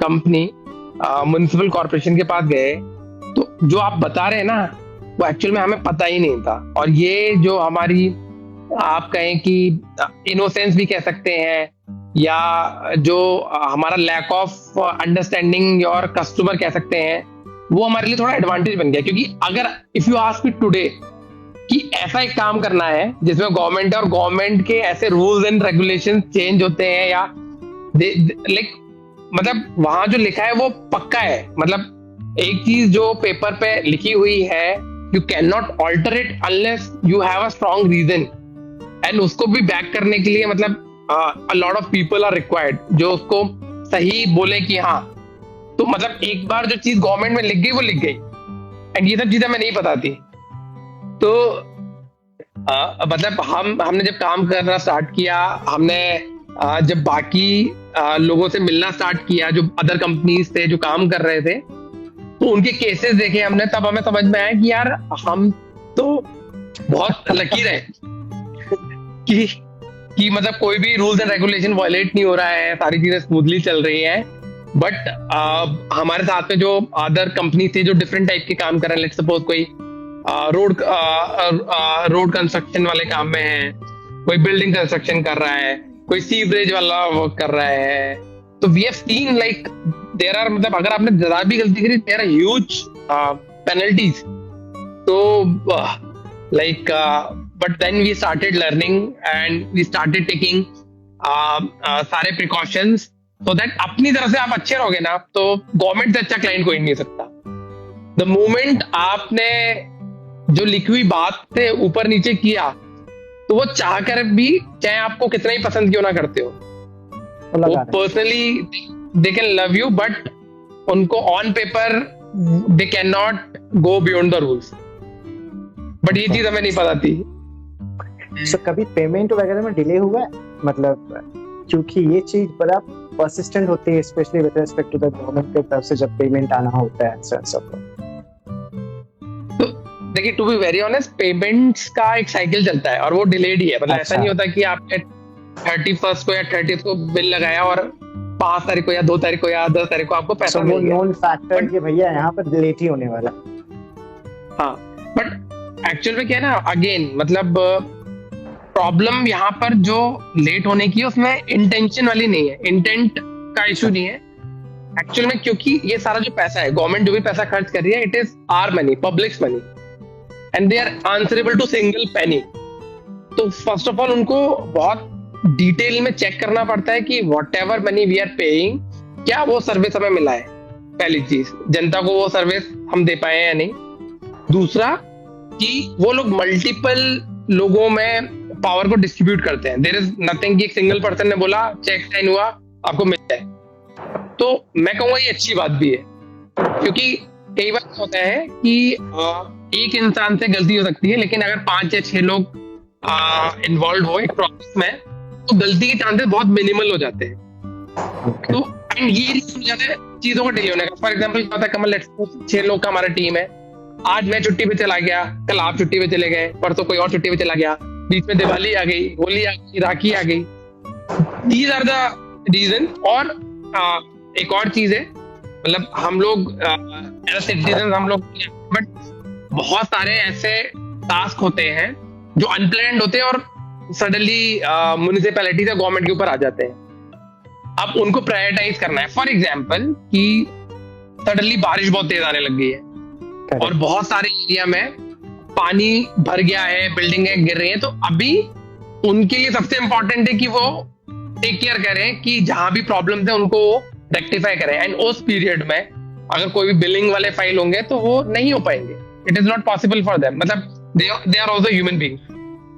company municipal corporation के पास गए, तो जो आप बता रहे हैं ना, वो एक्चुअल में हमें पता ही नहीं था। और ये जो हमारी, आप कहें कि इनोसेंस भी कह सकते हैं, या जो हमारा lack of understanding your customer कह सकते हैं, वो हमारे लिए थोड़ा एडवांटेज बन गया। क्योंकि अगर if you ask me today कि ऐसा एक काम करना है जिसमें गवर्नमेंट है और गवर्नमेंट के ऐसे रूल्स एंड रेगुलेशन चेंज होते हैं, या लाइक मतलब वहां जो लिखा है वो पक्का है। मतलब एक चीज जो पेपर पे लिखी हुई है, you can not alter it unless you have a strong reason, and उसको भी बैक करने के लिए मतलब a lot of people are required जो उसको सही बोले कि हाँ। तो मतलब एक बार जो चीज गवर्नमेंट में लिख गई वो लिख गई, एंड ये सब चीजें हमें नहीं पता थी। तो मतलब हमने जब काम करना स्टार्ट किया, हमने जब बाकी लोगों से मिलना स्टार्ट किया जो अदर कंपनीज थे जो काम कर रहे थे, तो उनके केसेस देखे हमने, तब हमें समझ में आया कि यार हम तो बहुत लकी रहे कि मतलब कोई भी रूल्स एंड रेगुलेशन वायलेट नहीं हो रहा है, सारी चीजें स्मूथली चल रही हैं। बट हमारे साथ में जो अदर कंपनी थी जो डिफरेंट टाइप के काम कर रहे हैं, लेट्स सपोज कोई रोड कंस्ट्रक्शन वाले काम में है, कोई बिल्डिंग कंस्ट्रक्शन कर रहा है, कोई सीवरेज वाला वर्क कर रहा है, तो we have seen like there are, मतलब अगर आपने जरा भी गलती करी देयर आर ह्यूज पेनल्टीज। तो like but then we started learning and we started taking सारे प्रिकॉशंस, सो दैट अपनी तरफ से आप अच्छे रहोगे ना, तो गवर्नमेंट से अच्छा क्लाइंट कोई नहीं सकता। द मोमेंट आपने जो लिखी हुई बात से ऊपर नीचे किया, तो वो चाह कर भी, चाहे आपको कितना ही पसंद क्यों ना करते हो, वो personally they can love you, but उनको on paper they can not go beyond the rules. But ये चीज हमें नहीं पता थी। So, कभी पेमेंट वगैरह में डिले हुआ है? मतलब क्योंकि ये चीज बड़ा परसिस्टेंट होती है, specially with respect to the government की तरफ से जब पेमेंट आना होता है सब। तो देखिए, to be very honest, payments का एक साइकिल चलता है और वो डिलेड ही है। मतलब ऐसा नहीं होता कि आपने 31 को या 30 को बिल लगाया और 5 तारीख को या 2 तारीख को या 10 तारीख को आपको पैसा मिल गया। नॉन फैक्टर कि भैया यहाँ पर लेट ही होने वाला। हाँ, बट एक्चुअल में क्या है ना, अगेन मतलब प्रॉब्लम यहाँ पर जो लेट होने की है उसमें इंटेंशन वाली नहीं है, इंटेंट का इशू नहीं है एक्चुअल में। क्योंकि ये सारा जो पैसा है, गवर्नमेंट जो भी पैसा खर्च कर रही है, it is our money, public's money, and they are answerable to single penny. तो फर्स्ट ऑफ ऑल उनको बहुत डिटेल में चेक करना पड़ता है कि whatever money we are paying, क्या वो सर्विस हमें मिला है। पहली चीज, जनता को वो सर्विस हम दे पाए या नहीं। दूसरा कि वो लोग मल्टीपल लोगों में पावर को डिस्ट्रीब्यूट करते हैं। देयर इज नथिंग कि एक सिंगल पर्सन ने बोला चेक साइन हुआ आपको मिल जाए। तो मैं कहूँगा ये अच्छी बात भी है, क्योंकि कई बार होता है कि एक इंसान से गलती हो सकती है, लेकिन अगर 5 या 6 लोग इन्वॉल्व हो एक प्रोसेस में, तो गलती के चांसेस बहुत मिनिमल हो जाते हैं। तो एंड ये रीजन हो जाता है चीजों को डिले होने का। फॉर एग्जाम्पल क्या होता है कमल, लेट्स सपोज 6 लोग का हमारा टीम है, आज मैं छुट्टी पे चला गया, कल आप छुट्टी पे चले गए, परसों कोई और छुट्टी पे चला गया, बीच में दिवाली आ गई, होली आ गई, राखी आ गई। These are the reason. और एक और चीज है, मतलब हम लोग सिटीजन हम लोग, बट बहुत सारे ऐसे टास्क होते हैं जो अनप्लान्ड होते हैं और सडनली म्युनिसिपैलिटी से गवर्नमेंट के ऊपर आ जाते हैं। अब उनको प्रायोरिटाइज करना है। फॉर एग्जाम्पल कि सडनली बारिश बहुत तेज आने लग गई है और बहुत सारे एरिया में पानी भर गया है, बिल्डिंगें गिर रही हैं, तो अभी उनके लिए सबसे इंपॉर्टेंट है कि वो टेक केयर करें कि जहां भी प्रॉब्लम है उनको रेक्टिफाई करें। एंड उस पीरियड में अगर कोई भी बिलिंग वाले फाइल होंगे तो वो नहीं हो पाएंगे। It is not possible for them. मतलब they are also human being,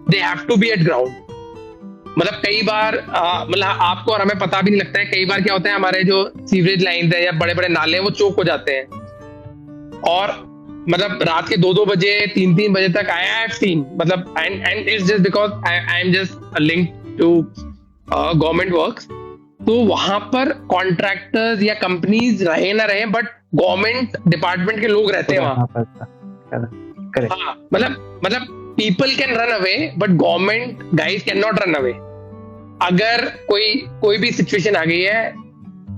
they have to be at ground. मतलब कई बार मतलब आपको और हमें पता भी नहीं लगता है, कई बार क्या होता है हमारे जो सीवरेज लाइन है या बड़े बड़े नाले हैं वो चोक हो जाते हैं, और मतलब रात के 2-2 बजे 3-3 बजे तक आया है सीन, मतलब and it's just because I am just link to government works. तो वहां पर कॉन्ट्रैक्टर्स या कंपनीज रहे ना रहे, बट गवर्नमेंट डिपार्टमेंट के लोग रहते हैं वहां। हाँ, मतलब people can run away but government guys can not run away. अगर कोई भी सिचुएशन आ गई है,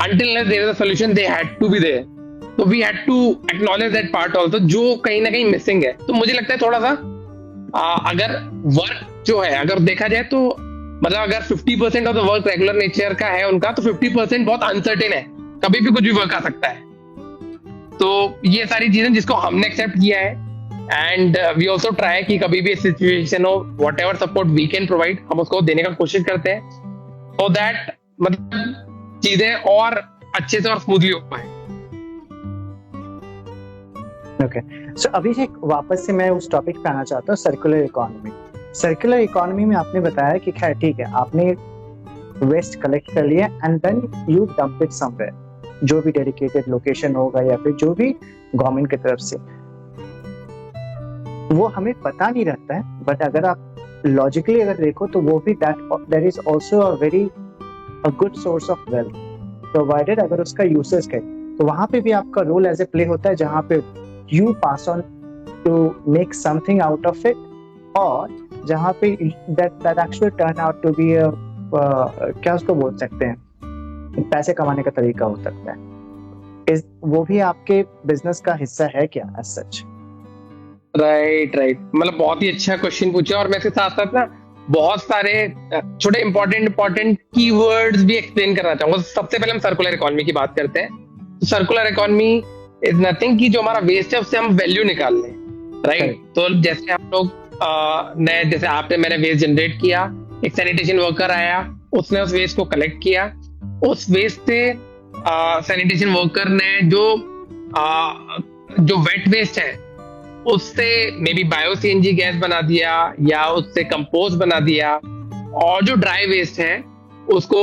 until unless there is a solution they had to be there, तो we had to acknowledge that part also, जो कहीं ना कहीं मिसिंग है। तो मुझे लगता है थोड़ा सा अगर वर्क जो है अगर देखा जाए तो मतलब अगर 50% of the work regular nature का है उनका, तो 50% बहुत अनसर्टेन है, कभी भी कुछ भी वर्क आ सकता है। तो ये सारी चीजें जिसको हमने एक्सेप्ट किया है, एंड वी ऑल्सो ट्राई कि कभी भी सिचुएशन हो, whatever support we can provide हम उसको देने का कोशिश करते हैं, सो दैट मतलब चीजें और अच्छे से और स्मूथली हो पाए। ओके, सो अभिषेक वापस से मैं उस टॉपिक पे आना चाहता हूँ, सर्कुलर इकोनॉमी। सर्कुलर इकोनॉमी में आपने बताया कि खैर ठीक है, आपने वेस्ट कलेक्ट कर लिया and then you dump it somewhere, जो भी डेडिकेटेड लोकेशन होगा या फिर जो भी गवर्नमेंट की तरफ से, वो हमें पता नहीं रहता है। बट अगर आप लॉजिकली अगर देखो तो वो भी that is also a very a good source of wealth provided अगर उसका यूसेज करें, तो वहां पे भी आपका रोल एज ए प्ले होता है, जहां पे you pass on to make something out of it, और जहां पे that actually turn out to be a क्या उसको बोल सकते हैं, पैसे कमाने का तरीका हो सकता है। वो भी आपके बिजनेस का हिस्सा है क्या as such? राइट, मतलब बहुत ही अच्छा क्वेश्चन पूछा, और मैं इसके साथ साथ ना बहुत सारे छोटे इंपॉर्टेंट कीवर्ड्स भी एक्सप्लेन करना चाहूंगा। सबसे पहले हम सर्कुलर इकोनॉमी की बात करते हैं। तो सर्कुलर इकोनॉमी इज नथिंग कि जो हमारा वेस्ट है उससे हम वैल्यू निकाल लें, राइट। तो जैसे हम लोग जैसे मैंने वेस्ट जनरेट किया, एक सैनिटेशन वर्कर आया, उसने उस वेस्ट को कलेक्ट किया, उस वेस्ट से सैनिटेशन वर्कर ने जो वेट वेस्ट है उससे may be bio CNG gas बना दिया या उससे कंपोस्ट बना दिया, और जो ड्राई वेस्ट है उसको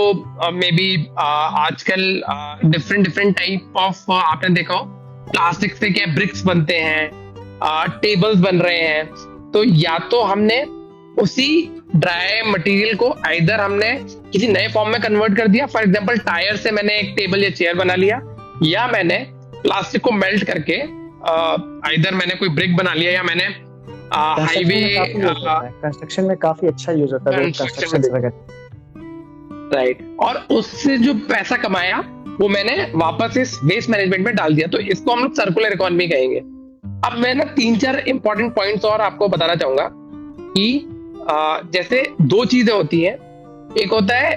मे बी आजकल डिफरेंट टाइप ऑफ आपने देखा हो प्लास्टिक से क्या ब्रिक्स बनते हैं, टेबल्स बन रहे हैं। तो या तो हमने उसी ड्राई मटेरियल को आइदर हमने किसी नए फॉर्म में कन्वर्ट कर दिया, फॉर एग्जांपल टायर से मैंने एक टेबल या चेयर बना लिया, या मैंने प्लास्टिक को मेल्ट करके आइदर मैंने कोई ब्रिक बना लिया, या मैंने हाईवे कंस्ट्रक्शन में काफी अच्छा यूज होता है कंस्ट्रक्शन वगैरह, राइट। और उससे जो पैसा कमाया वो मैंने वापस इस वेस्ट मैनेजमेंट में डाल दिया। तो इसको हम लोग सर्कुलर इकोनॉमी कहेंगे। अब मैं ना 3-4 इंपॉर्टेंट पॉइंट्स और आपको बताना चाहूंगा कि जैसे दो चीजें होती हैं, एक होता है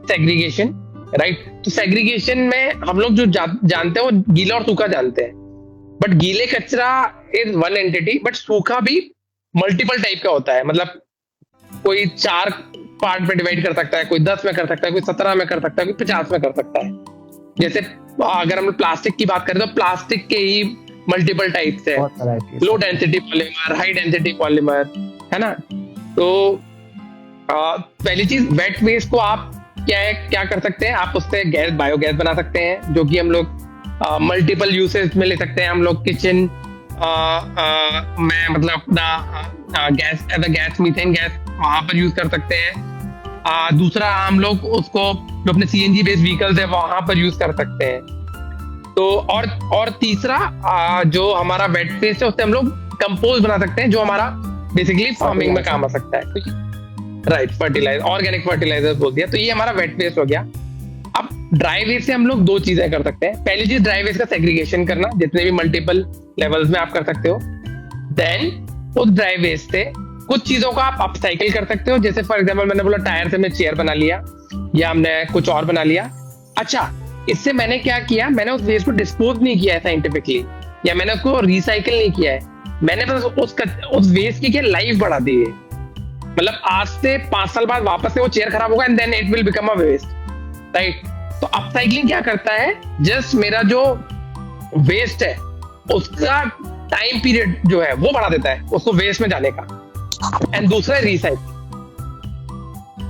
सेग्रीगेशन, राइट। तो सेग्रीगेशन में हम लोग जो जानते हैं वो गीला और सूखा जानते हैं, बट गीले कचरा इज वन एंटिटी, बट सूखा भी मल्टीपल टाइप का होता है। मतलब कोई 4 पार्ट में डिवाइड कर सकता है, कोई 10 में कर सकता है, कोई 17 में कर सकता है, कोई 50 में कर सकता है। जैसे अगर हम प्लास्टिक की बात करें तो प्लास्टिक के ही मल्टीपल टाइप्स है, low density polymer, high density polymer, है ना। तो पहली चीज, वेट वेस्ट को आप क्या कर सकते हैं, आप उससे गैस, बायोगैस बना सकते हैं, जो कि हम लोग मल्टीपल यूसेज में ले सकते हैं। हम लोग किचन में मतलब अपना gas as a gas, methane gas वहां पर यूज कर सकते हैं। दूसरा, हम लोग उसको जो अपने सीएनजी बेस्ड व्हीकल्स है वहां पर यूज कर सकते हैं। तो और तीसरा, जो हमारा वेट वेस्ट है उससे हम लोग कंपोस्ट बना सकते हैं, जो हमारा बेसिकली फार्मिंग में काम आ सकता है, राइट। फर्टिलाइजर, ऑर्गेनिक फर्टिलाइजर बोल दिया। तो ये हमारा वेट वेस्ट हो गया। अब ड्राई वेस्ट से हम लोग 2 चीजें कर सकते हैं। पहली चीज, ड्राई वेस्ट का सेग्रीगेशन करना, जितने भी मल्टीपल लेवल्स में आप कर सकते हो। देन उस ड्राई वेस्ट से कुछ चीजों को आप अपसाइकिल कर सकते हो। जैसे फॉर एग्जांपल मैंने बोला टायर से हमने चेयर बना लिया, या हमने कुछ और बना लिया। अच्छा, इससे मैंने क्या किया, मैंने उस वेस्ट को डिस्पोज नहीं किया है साइंटिफिकली, या मैंने उसको रिसाइकिल नहीं किया है, मैंने बस उस वेस्ट की क्या लाइफ बढ़ा दी है। मतलब आज से 5 साल बाद वापस से वो चेयर खराब होगा and then it will become a waste, right. तो अपसाइक्लिंग क्या करता है, जस्ट मेरा जो वेस्ट है उसका टाइम पीरियड जो है वो बढ़ा देता है उसको वेस्ट में जाने का। एंड दूसरा,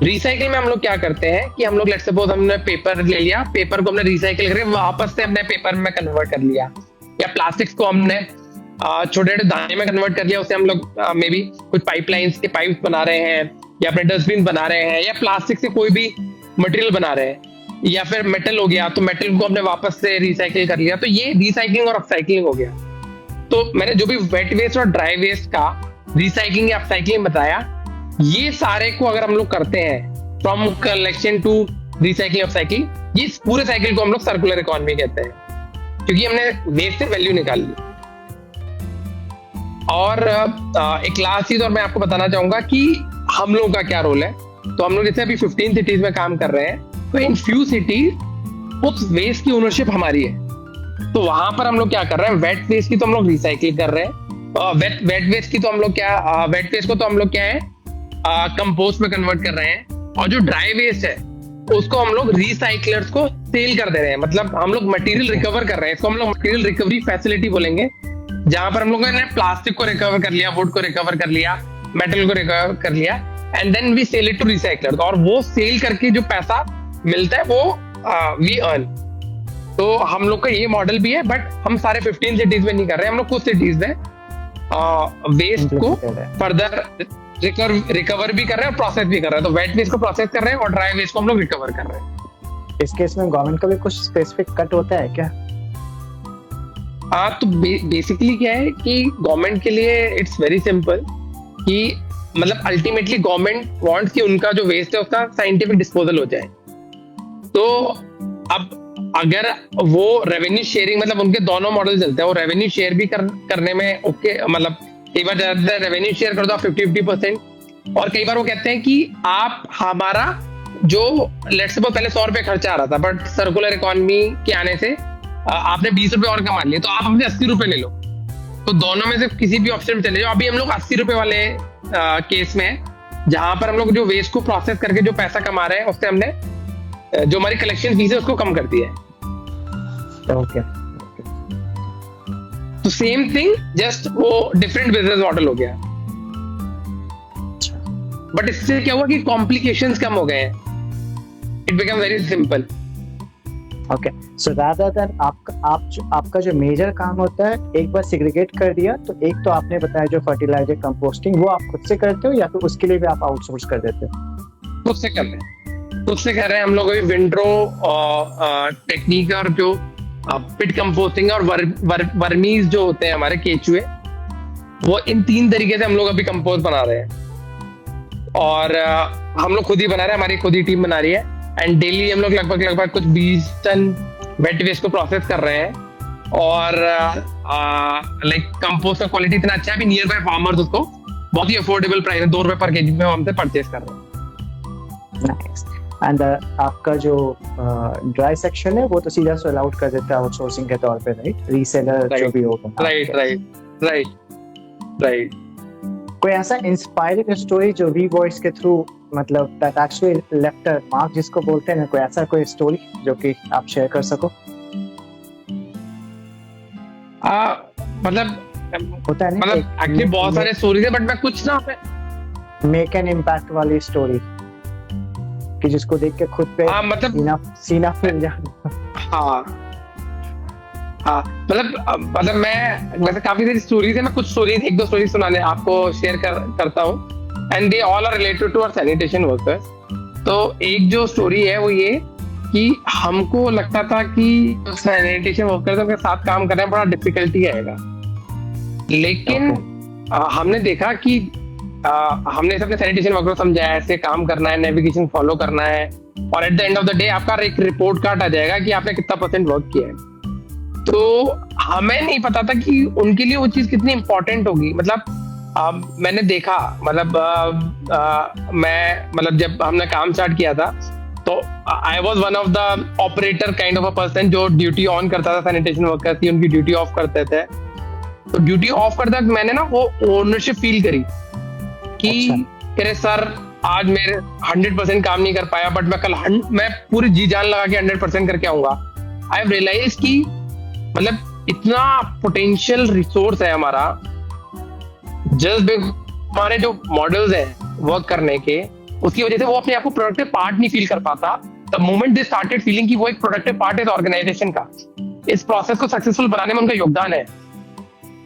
रिसाइकिल में हम लोग क्या करते हैं कि हम लोग लेट्स सपोज हमने पेपर ले लिया, पेपर को हमने रिसाइकिल करके वापस से अपने पेपर में कन्वर्ट कर लिया, या प्लास्टिक्स को हमने छोटे छोटे दाने में कन्वर्ट कर लिया, उससे हम लोग मे बी कुछ पाइपलाइंस के पाइप्स बना रहे हैं, या अपने डस्टबिन बना रहे हैं, या प्लास्टिक से कोई भी मटेरियल बना रहे हैं, या फिर मेटल हो गया तो मेटल को हमने वापस से रिसाइकिल कर लिया। तो ये रिसाइकलिंग और अपसाइकलिंग हो गया। तो मैंने जो भी वेट वेस्ट और ड्राई वेस्ट का रिसाइकलिंग या अपसाइकलिंग बताया, ये सारे को अगर हम लोग करते हैं from collection to recycling upcycling, ये इस पूरे साइकिल को हम लोग सर्कुलर इकोनॉमी कहते हैं, क्योंकि हमने वेस्ट से वैल्यू निकाल ली। और एक लास्ट चीज और मैं आपको बताना चाहूंगा कि हम लोग का क्या रोल है। तो हम लोग जैसे अभी 15 सिटीज में काम कर रहे हैं, तो इन फ्यू सिटीज उस वेस्ट की ओनरशिप हमारी है। तो वहां पर हम लोग क्या कर रहे हैं, वेट वेस्ट की तो हम लोग रिसाइकिल कर रहे हैं, वेट वेस्ट की तो हम लोग क्या वेट वेस्ट को तो हम लोग क्या है कंपोस्ट में कन्वर्ट कर रहे हैं, और जो ड्राई वेस्ट है उसको हम लोग रिसाइकलर्स को सेल कर दे रहे हैं। मतलब हम लोग मटेरियल रिकवर कर रहे हैं, इसको हम लोग मटेरियल रिकवरी फैसिलिटी बोलेंगे, जहां पर हम लोगों ने प्लास्टिक को रिकवर कर लिया, वुड को रिकवर कर लिया, मेटल को रिकवर कर लिया, and then we sell it to recycler. और वो सेल करके जो पैसा मिलता है वो वी अर्न। तो हम लोग का ये मॉडल भी है, बट हम सारे 15 सिटीज में नहीं कर रहे हैं, हम लोग कुछ सिटीज में वेस्ट को फर्दर रिकवर भी कर रहे हैं और प्रोसेस भी कर रहे हैं। तो वेट वेस्ट को प्रोसेस कर रहे हैं और ड्राई वेस्ट को हम लोग रिकवर कर रहे हैं। इस केस में गवर्नमेंट का भी कुछ स्पेसिफिक कट होता है क्या? तो बेसिकली क्या है कि गवर्नमेंट के लिए इट्स वेरी सिंपल कि मतलब अल्टीमेटली गवर्नमेंट वांट्स कि उनका जो वेस्ट है उसका साइंटिफिक डिस्पोजल हो जाए। तो अब अगर वो रेवेन्यू शेयरिंग, मतलब उनके दोनों मॉडल चलते हैं, वो रेवेन्यू शेयर भी करने में ओके, मतलब कई बार रेवेन्यू शेयर कर दो 50-50%, और कई बार वो कहते हैं कि आप हमारा जो लेट्स सपोज पहले 100 रुपए खर्चा आ रहा था, बट सर्कुलर इकोनॉमी के आने से आपने 20 रुपए और कमा लिए, तो आप हमसे 80 रुपए ले लो। तो दोनों में से किसी भी ऑप्शन में चले जाओ। अभी हम लोग 80 रुपए वाले केस में, जहां पर हम लोग जो वेस्ट को प्रोसेस करके जो पैसा कमा रहे हैं, उससे हमने जो हमारी कलेक्शन फीस है उसको कम कर दिया है। ओके, तो सेम थिंग, जस्ट वो डिफरेंट बिजनेस मॉडल हो गया। बट इससे क्या हुआ कि कॉम्प्लिकेशंस कम हो गए हैं, it become very simple. Okay, so rather than आपका जो मेजर काम होता है, एक बार सेग्रीगेट कर दिया, तो एक तो आपने बताया जो फर्टिलाइजर कंपोस्टिंग, वो आप खुद से करते हो या फिर उसके लिए भी आप आउटसोर्स कर देते हो? खुद से कर रहे हैं, खुद से कर रहे हैं हम लोग। अभी विंड्रो टेक्निक और जो पिट कंपोस्टिंग और वर्मीज जो होते हैं हमारे केचुए, वो इन 3 तरीके से हम लोग अभी कंपोस्ट बना रहे हैं। और हम लोग खुद ही बना रहे हैं, हमारी खुद ही टीम बना रही है, एंड डेली हम लोग लगभग कुछ 20 टन वेट वेस्ट को प्रोसेस कर रहे हैं। और लाइक कंपोस्ट का क्वालिटी इतना अच्छा है, अभी नियर बाय फार्मर्स उसको बहुत ही अफोर्डेबल प्राइस है, 2 रुपए पर केजी में हमसे परचेज कर रहे हैं। नाइस। एंड आपका जो ड्राई सेक्शन है वो तो सीधा सेल आउट कर देता है आउटसोर्सिंग के तौर पे, राइट? रीसेलर जो भी होगा। राइट। कोई ऐसा इंस्पायरिंग स्टोरी जो वी वॉइस के थ्रू, मतलब that actually left a mark जिसको बोलते हैं ना, कोई ऐसा कोई स्टोरी जो कि आप शेयर कर सको? मतलब होता है ना, मतलब एक्चुअली बहुत सारे स्टोरीज है, बट मैं कुछ ना मेक एन इम्पैक्ट वाली स्टोरी कि जिसको देख के खुद पे मतलब सीना फूल जाए। हाँ, मतलब मैं वैसे काफी सारी स्टोरीज है, मैं कुछ स्टोरीज, 1-2 स्टोरीज सुनाने आपको शेयर करता हूँ, and they all are related to our sanitation workers. तो एक जो स्टोरी है वो ये कि हमको लगता था कि सैनिटेशन वर्कर्स के साथ काम करने में बड़ा डिफिकल्टी आएगा, लेकिन हमने देखा कि हमने सबने सैनिटेशन वर्कर समझाया ऐसे काम करना है, नेविगेशन फॉलो करना है, और at the end of the day आपका एक रिपोर्ट कार्ड आ जाएगा कि आपने कितना % वर्क किया है। तो हमें नहीं पता था कि उनके लिए वो चीज कितनी इंपॉर्टेंट होगी। मतलब मैंने देखा, मतलब जब हमने काम स्टार्ट किया था, तो I was one of the operator kind of a person जो ड्यूटी ऑन करता था, सैनिटेशन वर्कर थी, उनकी ड्यूटी ऑफ करते थे। तो ड्यूटी ऑफ करते वक्त मैंने ना वो ओनरशिप फील करी कि अरे सर आज मेरे 100% काम नहीं कर पाया, बट मैं कल मैं पूरी जी जान लगा के 100% करके आऊंगा। आई हैव रियलाइज कि मतलब इतना पोटेंशियल रिसोर्स है हमारा, जस्ट हमारे जो मॉडल्स हैं वर्क करने के, उसकी वजह से वो अपने आप को प्रोडक्टिव पार्ट नहीं फील कर पाता। The moment they started feeling कि वो एक प्रोडक्टिव पार्ट है ऑर्गेनाइजेशन का, इस प्रोसेस को सक्सेसफुल बनाने में उनका योगदान है,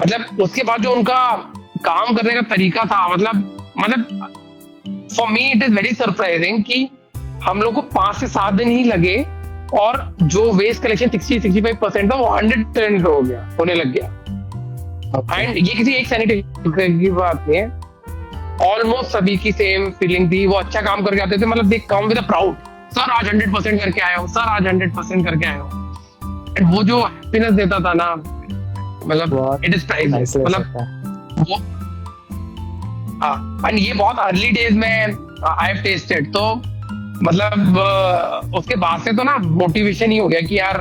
मतलब उसके बाद जो उनका काम करने का तरीका था, मतलब for me it is very surprising कि हम लोग को 5 से 7 दिन ही लगे और जो वेस्ट कलेक्शन 60-65% था वो 100% होने लग गया। एंड ये किसी एक सैनिटेशन की बात नहीं है, ऑलमोस्ट सभी की सेम फीलिंग थी। वो अच्छा काम करके आते थे, मतलब they come with a proud, sir आज 100% करके आए हो, सर आज 100% करके आए हो। एंड वो जो हैप्पीनेस देता था ना, मतलब इट इज प्राइसलेस। मतलब वो एंड ये बहुत अर्ली डेज में आई हैव टेस्टेड, तो मतलब उसके बाद से तो ना मोटिवेशन ही हो गया कि यार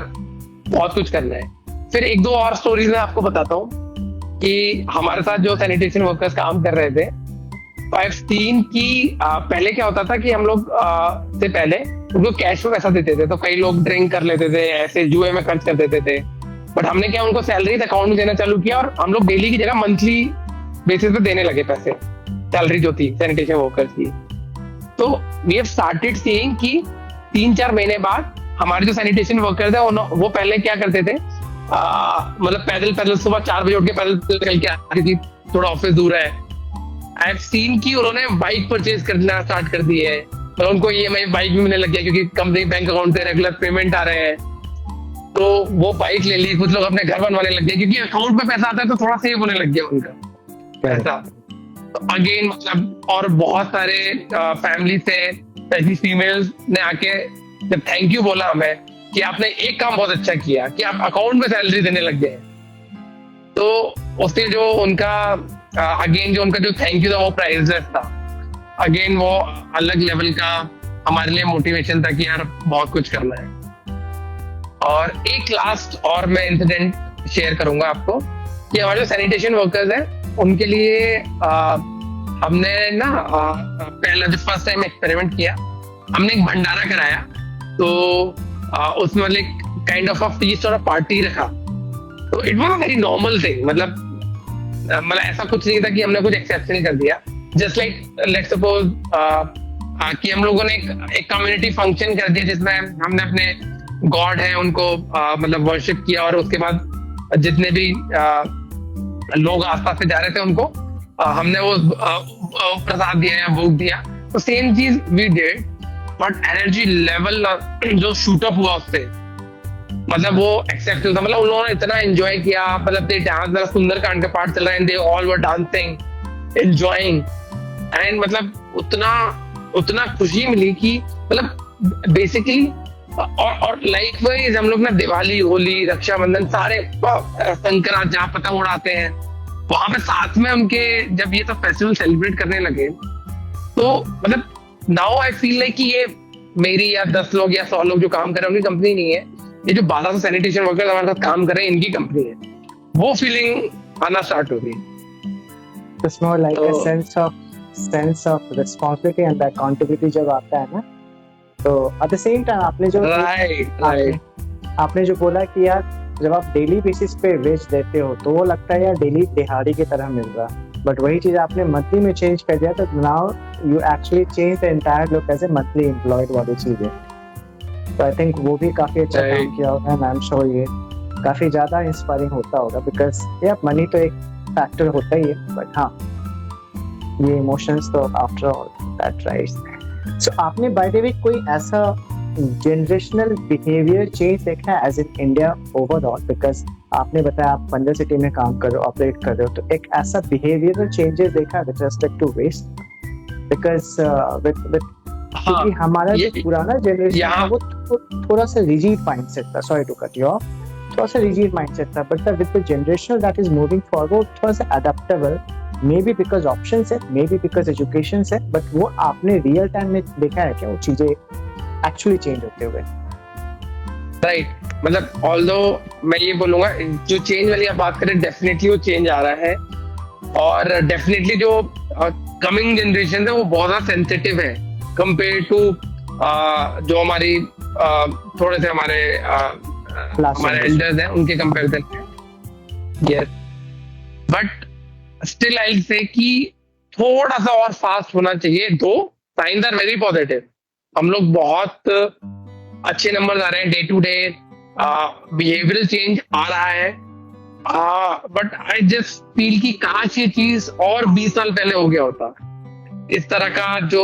बहुत कुछ करना है। फिर एक दो और स्टोरीज मैं आपको बताता हूँ कि हमारे साथ जो सैनिटेशन वर्कर्स काम कर रहे थे, आई हैव सीन कि पहले क्या होता था कि हम लोग से पहले उनको कैश में पैसा देते थे, तो कई लोग ड्रिंक कर लेते थे, ऐसे जुए में खर्च कर देते थे। बट हमने क्या उनको सैलरी अकाउंट में देना चालू किया और हम लोग डेली की जगह मंथली बेसिस पे देने लगे पैसे, सैलरी जो थी सैनिटेशन वर्कर्स की। तो वी हैव स्टार्टेड सीइंग कि 3-4 महीने बाद हमारे जो सैनिटेशन वर्कर्स है वो पहले क्या करते थे, मतलब पैदल सुबह 4 बजे उठ के पैदल चल के आती थी, थोड़ा ऑफिस दूर है। आई हैव सीन कि उन्होंने बाइक परचेज करना स्टार्ट कर दी है, मतलब उनको ईएमआई बाइक भी मिलने लग गया क्योंकि कंपनी बैंक अकाउंट से रेगुलर पेमेंट आ रहे हैं, तो वो बाइक ले ली। कुछ लोग अपने घर बनवाने लग गए क्योंकि अकाउंट में पैसा आता है तो थोड़ा सेव होने लग गया उनका पैसा। तो अगेन मतलब और बहुत सारे फैमिली से ऐसी फीमेल्स ने आके जब थैंक यू बोला हमें कि आपने एक काम बहुत अच्छा किया कि आप अकाउंट में सैलरी देने लग गए, तो उससे जो उनका अगेन जो उनका जो थैंक यू था वो प्राइसलेस था। अगेन वो अलग लेवल का हमारे लिए मोटिवेशन था कि यार बहुत कुछ करना है। और एक लास्ट और मैं इंसिडेंट शेयर करूंगा आपको कि हमारे जो सैनिटेशन वर्कर्स हैं उनके लिए हमने ना पहले जो फर्स्ट टाइम एक्सपेरिमेंट किया, हमने एक भंडारा कराया। तो उसमें मतलब काइंड ऑफ अ फीस्ट और अ पार्टी रखा। तो it was a very normal thing, मतलब ऐसा कुछ नहीं था कि हमने कुछ एक्सेप्शनल कर दिया। जस्ट लाइक लेट्स सपोज कि हम लोगों ने एक कम्युनिटी फंक्शन कर दिया जिसमें हमने अपने गॉड है उनको मतलब वर्शिप किया, और उसके बाद जितने भी लोग आसपास से जा रहे थे उनको हमने वो प्रसाद दिया या भोग दिया। तो सेम चीज we did, but energy level जो शूट अप हुआ उससे, मतलब वो एक्सेप्शनल था। मतलब उन लोगों ने इतना एंजॉय किया, मतलब दे डांस, सुंदरकांड का पाठ चल रहा है, they all were dancing enjoying, and मतलब उतना खुशी मिली कि मतलब बेसिकली और लाइक वाइज हम लोग ना दिवाली, होली, रक्षाबंधन, सारे संक्रांत जहाँ पतंग उड़ाते हैं वहां पे साथ में उनके जब ये सब फेस्टिवल सेलिब्रेट करने लगे, तो मतलब नाउ आई फील लाइक कि ये मेरी या 10 लोग या 100 लोग जो काम कर रहे हैं उनकी कंपनी नहीं है, ये जो 1200 सैनिटेशन वर्कर्स हमारे साथ काम कर रहे हैं इनकी कंपनी है। वो फीलिंग आना स्टार्ट हो गई। It's more like a sense of responsibility and accountability जब आता है ना, तो at the same time आपने जो बोला कि यार जब आप डेली बेसिस पे वेज देते हो तो वो लगता है यार डेली दिहाड़ी की तरह मिल रहा, बट वही चीज आपने मंथली में चेंज कर दिया तो now you actually change the entire look as a monthly employed वाली चीज है। तो आई थिंक वो भी काफी अच्छा काम किया होगा एंड आई एम श्योर ये काफी ज्यादा इंस्पायरिंग होता होगा, बिकॉज यार मनी तो एक फैक्टर होता ही है, बट हाँ ये इमोशंस तो आफ्टर ऑल दैट राइट्स। सो आपने बाय द वे कोई ऐसा जनरेशनल बिहेवियर चेंज देखा है as in India overall, because आपने बताया आप 15 सिटी में काम कर रहे हो, ऑपरेट कर रहे हो, तो एक ऐसा बिहेवियरल चेंजेस देखा है with respect to waste, because क्योंकि हमारा जो पुराना जनरेशन था वो थोड़ा सा रिजिड माइंडसेट था, sorry to cut you off, थोड़ा सा रिजिड माइंडसेट था, but with the generation that is moving forward थोड़ा सा adaptable, maybe because option है, मे बी बिकॉज एजुकेशन है, बट वो आपने रियल टाइम में देखा है क्या वो चीजें एक्चुअली चेंज होते हुए? राइट, मतलब ऑल्दो मैं ये बोलूंगा जो चेंज वाली आप बात करें डेफिनेटली वो चेंज आ रहा है, और डेफिनेटली जो कमिंग जनरेशन है वो बहुत ज्यादा सेंसिटिव है कंपेयर टू जो हमारी थोड़े से हमारे एल्डर्स हैं उनके कंपैरिजन में। यस, बट स्टिल आई से कि थोड़ा सा और फास्ट होना चाहिए। दो साइंस आर वेरी पॉजिटिव, हम लोग बहुत अच्छे नंबर आ रहे हैं, day to day behavioural change आ रहा है, बट आई जस्ट फील कि काश ये चीज और 20 साल पहले हो गया होता। इस तरह का जो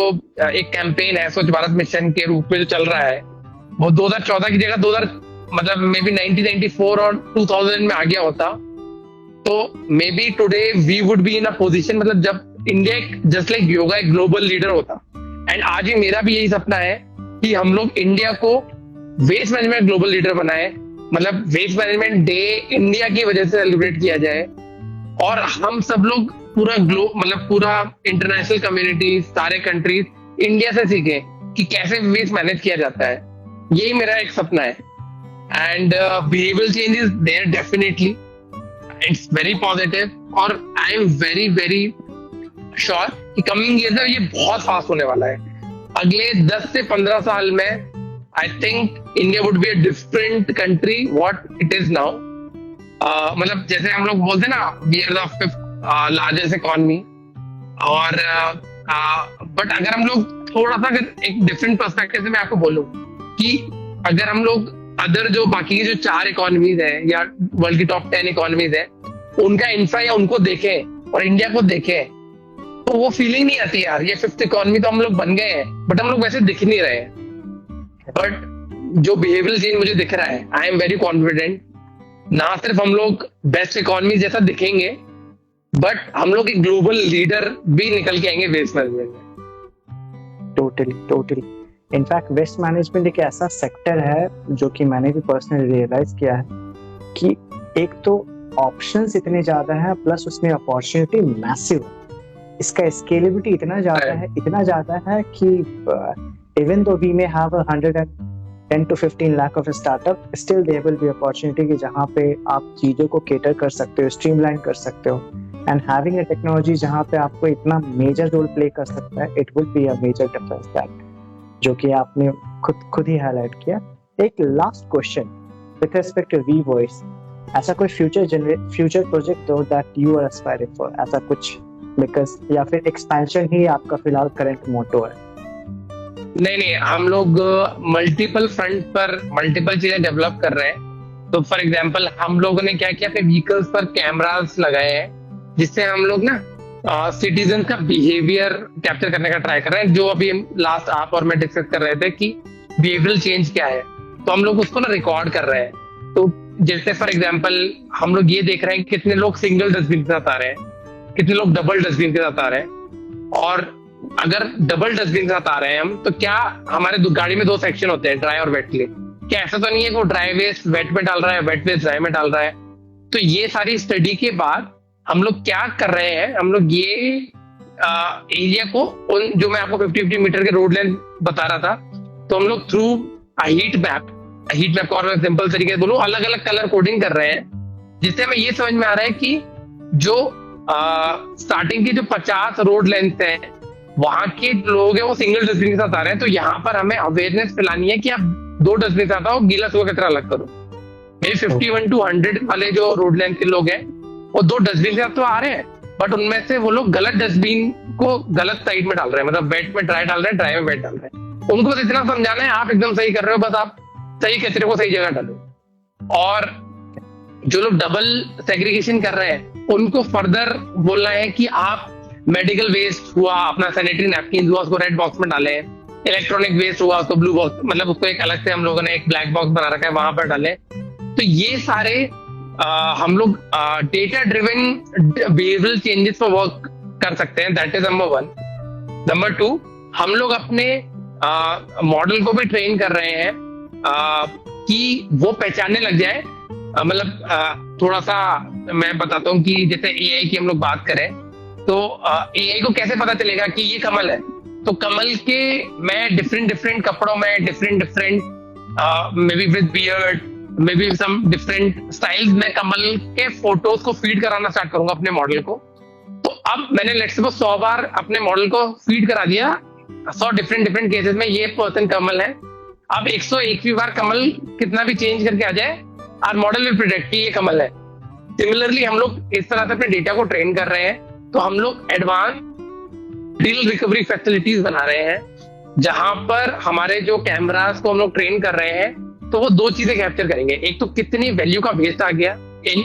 एक कैंपेन है स्वच्छ भारत मिशन के रूप में जो चल रहा है, वो 2014 की जगह 2000 मतलब मे बी 1994 और 2000 में आ गया होता, तो maybe today we would be in a position, मतलब जब इंडिया जस्ट लाइक योगा एक ग्लोबल लीडर होता। एंड आज ही मेरा भी यही सपना है कि हम लोग इंडिया को वेस्ट मैनेजमेंट ग्लोबल लीडर बनाए, मतलब वेस्ट मैनेजमेंट डे इंडिया की वजह से सेलिब्रेट किया जाए, और हम सब लोग पूरा मतलब पूरा इंटरनेशनल कम्युनिटी, सारे कंट्रीज इंडिया से सीखें कि कैसे वेस्ट मैनेज किया जाता है। यही मेरा एक सपना है। And behavioural change is there definitely, it's very positive, और I am very very sure कि कमिंग ईयर्स में ये बहुत फास्ट होने वाला है। अगले 10 से 15 साल में I think India would be a different country what it is now. मतलब जैसे हम लोग बोलते हैं ना, we are the 5th largest economy, और बट अगर हम लोग थोड़ा सा अगर एक डिफरेंट पर्सपेक्टिव से मैं आपको बोलूं कि अगर हम लोग अदर जो बाकी की जो 4 इकोनॉमीज है या वर्ल्ड की टॉप 10 इकोनॉमीज है उनका इंफ्रा या उनको देखें और इंडिया को देखें, तो वो फीलिंग नहीं आती यार ये 5th इकोनॉमी तो हम लोग बन गए हैं, बट हम लोग वैसे दिख नहीं रहे हैं। बट जो बिहेवियरल चेंज मुझे दिख रहा है, आई एम वेरी कॉन्फिडेंट, ना सिर्फ हम लोग बेस्ट इकोनॉमी जैसा दिखेंगे, बट हम लोग एक ग्लोबल लीडर भी निकल के आएंगे वेस्ट मैनेजमेंट में। टोटली इनफैक्ट वेस्ट मैनेजमेंट एक ऐसा सेक्टर है जो कि मैंने भी पर्सनली रियलाइज किया है कि एक तो ऑप्शंस इतने ज्यादा हैं, प्लस उसमें अपॉर्चुनिटी मैसिव है। इसका स्केलेबिलिटी इतना ज्यादा है कि even though we may have 110 to 15 lakh of startup, still there will be opportunity कि जहाँ पे आप चीजों को केटर कर सकते हो, स्ट्रीमलाइन कर सकते हो, एंड हैविंग अ टेक्नोलॉजी जहाँ पे आपको इतना मेजर रोल प्ले कर सकता है, it will be a major difference that, जो कि आपने खुद ही हाईलाइट किया। एक last question with respect to we voice, ऐसा कोई फ्यूचर प्रोजेक्ट हो that you are aspiring for, ऐसा कुछ, बिकॉज या फिर एक्सपेंशन ही आपका फिलहाल करंट मोटो है? नहीं, हम लोग मल्टीपल फ्रंट पर मल्टीपल चीजें डेवलप कर रहे हैं। तो फॉर एग्जांपल हम लोगों ने क्या किया कि व्हीकल्स पर कैमरास लगाए हैं, जिससे हम लोग ना सिटीजन का बिहेवियर कैप्चर करने का ट्राई कर रहे हैं। जो अभी लास्ट आप और मैं डिस्कस कर रहे थे कि बिहेवियरल चेंज क्या है, तो हम लोग उसको ना रिकॉर्ड कर रहे हैं। तो जैसे फॉर एग्जांपल हम लोग ये देख रहे हैं कि कितने लोग सिंगल डस्टबिन के साथ आ रहे हैं, कितने लोग डबल डस्टबिन के साथ आ रहे हैं, और अगर डबल डस्टबिन के साथ आ रहे हैं हम, तो क्या हमारे गाड़ी में 2 सेक्शन होते हैं, ड्राई और वेट के लिए, क्या ऐसा तो नहीं है कि वो ड्राई वेस्ट वेट में डाल रहा है, वेट वेस्ट ड्राई में डाल रहा है? तो ये सारी स्टडी के बाद हम लोग क्या कर रहे हैं, हम लोग ये एरिया को उन जो मैं आपको 50-50 मीटर के रोड लेंथ बता रहा था, तो हम लोग थ्रू हीट मैप को और सिंपल तरीके से बोलूं, अलग अलग कलर कोडिंग कर रहे हैं, जिससे हमें ये समझ में आ रहा है कि जो स्टार्टिंग की जो 50 रोड लेंथ है वहां के लोग हैं वो सिंगल डस्टबिन के साथ आ रहे हैं। तो यहाँ पर हमें अवेयरनेस फैलानी है कि आप 2 डस्टबिन से आता हो, गीला सूखा कचरा अलग करो। मेरे 51 to 100 वाले जो रोड लेंथ के लोग हैं वो 2 डस्टबिन से तो आ रहे हैं, बट उनमें से वो लोग गलत डस्टबिन को गलत साइड में डाल रहे हैं, मतलब वेट में ड्राई डाल रहे हैं, ड्राई में वेट डाल रहे हैं। उनको बस इतना समझाना है आप एकदम सही कर रहे हो, बस आप सही कचरे को सही जगह डालो। और जो लोग डबल सेग्रीगेशन कर रहे हैं उनको फर्दर बोलना है कि आप मेडिकल वेस्ट हुआ, अपना सैनिटरी नैपकिन हुआ, उसको रेड बॉक्स में डालें, इलेक्ट्रॉनिक वेस्ट हुआ उसको ब्लू बॉक्स, मतलब उसको एक अलग से हम लोगों ने एक ब्लैक बॉक्स बना रखा है, वहां पर डालें। तो ये सारे हम लोग डेटा ड्रिवन बिहेवियरल चेंजेस पर वर्क कर सकते हैं, दैट इज नंबर 1। नंबर 2, हम लोग अपने मॉडल को भी ट्रेन कर रहे हैं कि वो पहचानने लग जाए, मतलब थोड़ा सा मैं बताता हूँ कि जैसे एआई की हम लोग बात करें तो एआई को कैसे पता चलेगा कि ये कमल है, तो कमल के मैं डिफरेंट कपड़ों में different maybe with beard, maybe some different styles में कमल के फोटोज को फीड कराना स्टार्ट करूंगा अपने मॉडल को। तो अब मैंने लेट्स सपोज 100 बार अपने मॉडल को फीड करा दिया 100 डिफरेंट केसेस में ये पर्सन कमल है। अब 101वीं बार कमल कितना भी चेंज करके आ जाए, आवर मॉडल विल प्रेडिक्ट कि ये कमल है। सिमिलरली हम लोग इस तरह से अपने डेटा को ट्रेन कर रहे हैं, तो हम लोग एडवांस डिल रिकवरी फैसिलिटीज बना रहे हैं, जहां पर हमारे जो कैमरास को हम लोग ट्रेन कर रहे हैं, तो वो 2 चीजें कैप्चर करेंगे। एक तो कितनी वैल्यू का वेस्ट आ गया इन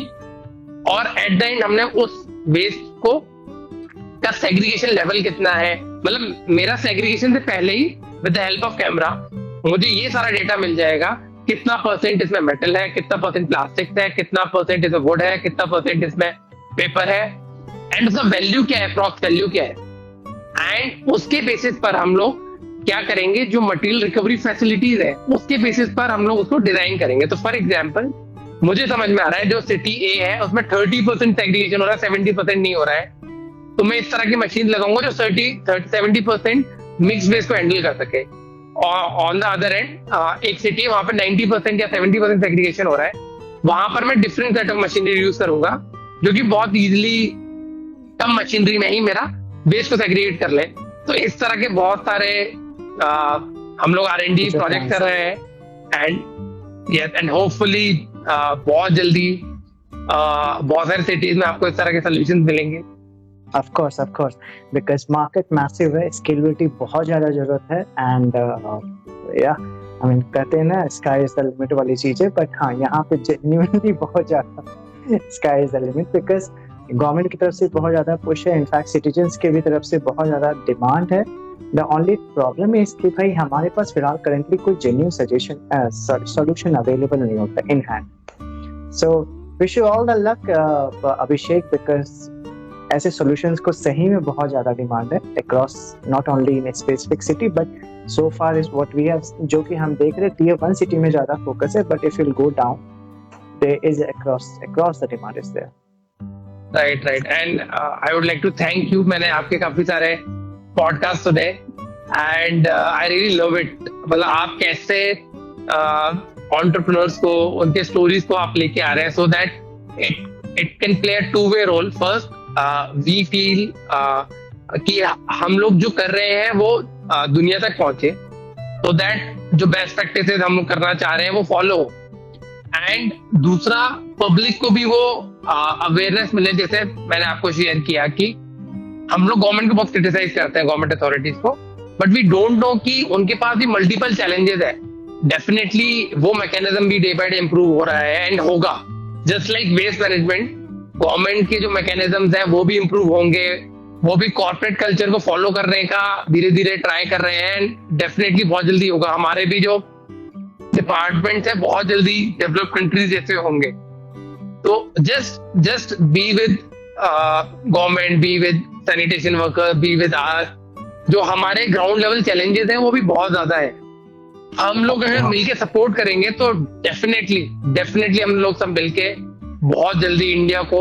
और एट द एंड हमने उस वेस्ट को का सेग्रीगेशन लेवल कितना है, मतलब मेरा सेग्रीगेशन से पहले ही with the help of camera मुझे ये सारा डेटा मिल जाएगा, कितना परसेंट इसमें मेटल है, कितना परसेंट प्लास्टिक है, कितना परसेंट इसमें वुड है, कितना परसेंट इसमें पेपर है, एंड उसका वैल्यू क्या है, अप्रॉक्स वैल्यू क्या है। एंड उसके बेसिस पर हम लोग क्या करेंगे, जो मटेरियल रिकवरी फैसिलिटीज है उसके बेसिस पर हम लोग उसको डिजाइन करेंगे। तो फॉर एग्जाम्पल मुझे समझ में आ रहा है जो सिटी ए है उसमें 30% सेग्रीगेशन हो रहा है, 70% नहीं हो रहा है, तो मैं इस तरह की मशीन लगाऊंगा जो 70% मिक्स वेस्ट को हैंडल कर सके। और ऑन द अदर एंड एक सिटी है वहां पर 90% या 70% सेग्रीगेशन हो रहा है, वहां पर मैं different set of machinery use करूंगा जो कि बहुत इजीली कम मशीनरी में ही मेरा वेस्ट को सेग्रीगेट कर ले। तो इस तरह के बहुत सारे हम लोग R&D प्रोजेक्ट कर रहे हैं एंड होपफुली बहुत जल्दी बहुत सारे सिटीज में आपको इस तरह के सॉल्यूशन मिलेंगे। Of course, because market massive है, scalability बहुत ज़्यादा ज़रूरत है and yeah, I mean कहते हैं ना sky is the limit वाली चीज़ है, but हाँ यहाँ पे genuinely बहुत ज़्यादा sky is the limit because government की तरफ से बहुत ज़्यादा पुश है, इनफैक्ट सिटीजन्स के भी तरफ से बहुत ज़्यादा डिमांड है। द ओनली प्रॉब्लम इज कि भाई हमारे पास फिलहाल करेंटली कोई जेन्युइन सॉल्यूशन अवेलेबल नहीं होता in hand. So wish you all the luck Abhishek, because ऐसे सॉल्यूशंस को सही में बहुत ज़्यादा डिमांड है across not only in specific city but so far is what we have, जो कि हम देख रहे हैं टियर 1 सिटी में ज़्यादा फोकस है, but if you go down there is across the demand is there. Right and I would like to thank you. मैंने आपके काफी सारे पॉडकास्ट सुने and I really love it. मतलब आप कैसे एंटरप्रेन्योर्स को उनके स्टोरीज को आप लेके आ रहे हैं so that it can play a two way role. First we feel कि हम लोग जो कर रहे हैं वो दुनिया तक पहुंचे, सो दैट जो बेस्ट प्रैक्टिसेस हम लोग करना चाह रहे हैं वो फॉलो हो, एंड दूसरा पब्लिक को भी वो अवेयरनेस मिले। जैसे मैंने आपको शेयर किया कि हम लोग गवर्नमेंट को बहुत क्रिटिसाइज करते हैं, गवर्नमेंट अथॉरिटीज को, बट वी डोंट नो कि उनके पास भी मल्टीपल चैलेंजेस है। डेफिनेटली वो मैकेनिज्म भी डे बाय डे इंप्रूव हो रहा है एंड होगा। Just like waste management, government के जो मैकेनिज्म्स हैं वो भी इंप्रूव होंगे, वो भी कॉर्पोरेट कल्चर को फॉलो करने का धीरे धीरे ट्राई कर रहे हैं एंड डेफिनेटली बहुत जल्दी होगा। हमारे भी जो डिपार्टमेंट्स है बहुत जल्दी डेवलप कंट्रीज जैसे होंगे। तो just be with government, be with sanitation worker, be with are, जो हमारे ग्राउंड लेवल चैलेंजेस हैं वो भी बहुत ज्यादा है। हम लोग अगर मिलके सपोर्ट करेंगे तो डेफिनेटली हम लोग सब मिलके बहुत जल्दी इंडिया को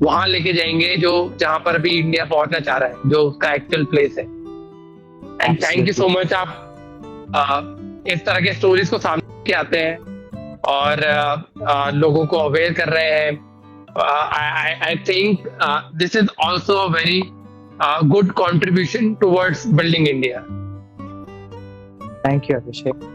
वहां लेके जाएंगे जो जहां पर भी इंडिया पहुंचना चाह रहा है, जो उसका एक्चुअल प्लेस है। And thank you so much, आप इस तरह के स्टोरीज को सामने के आते हैं और लोगों को अवेयर कर रहे हैं। I think this is also a very good contribution towards building India. Thank you, Abhishek.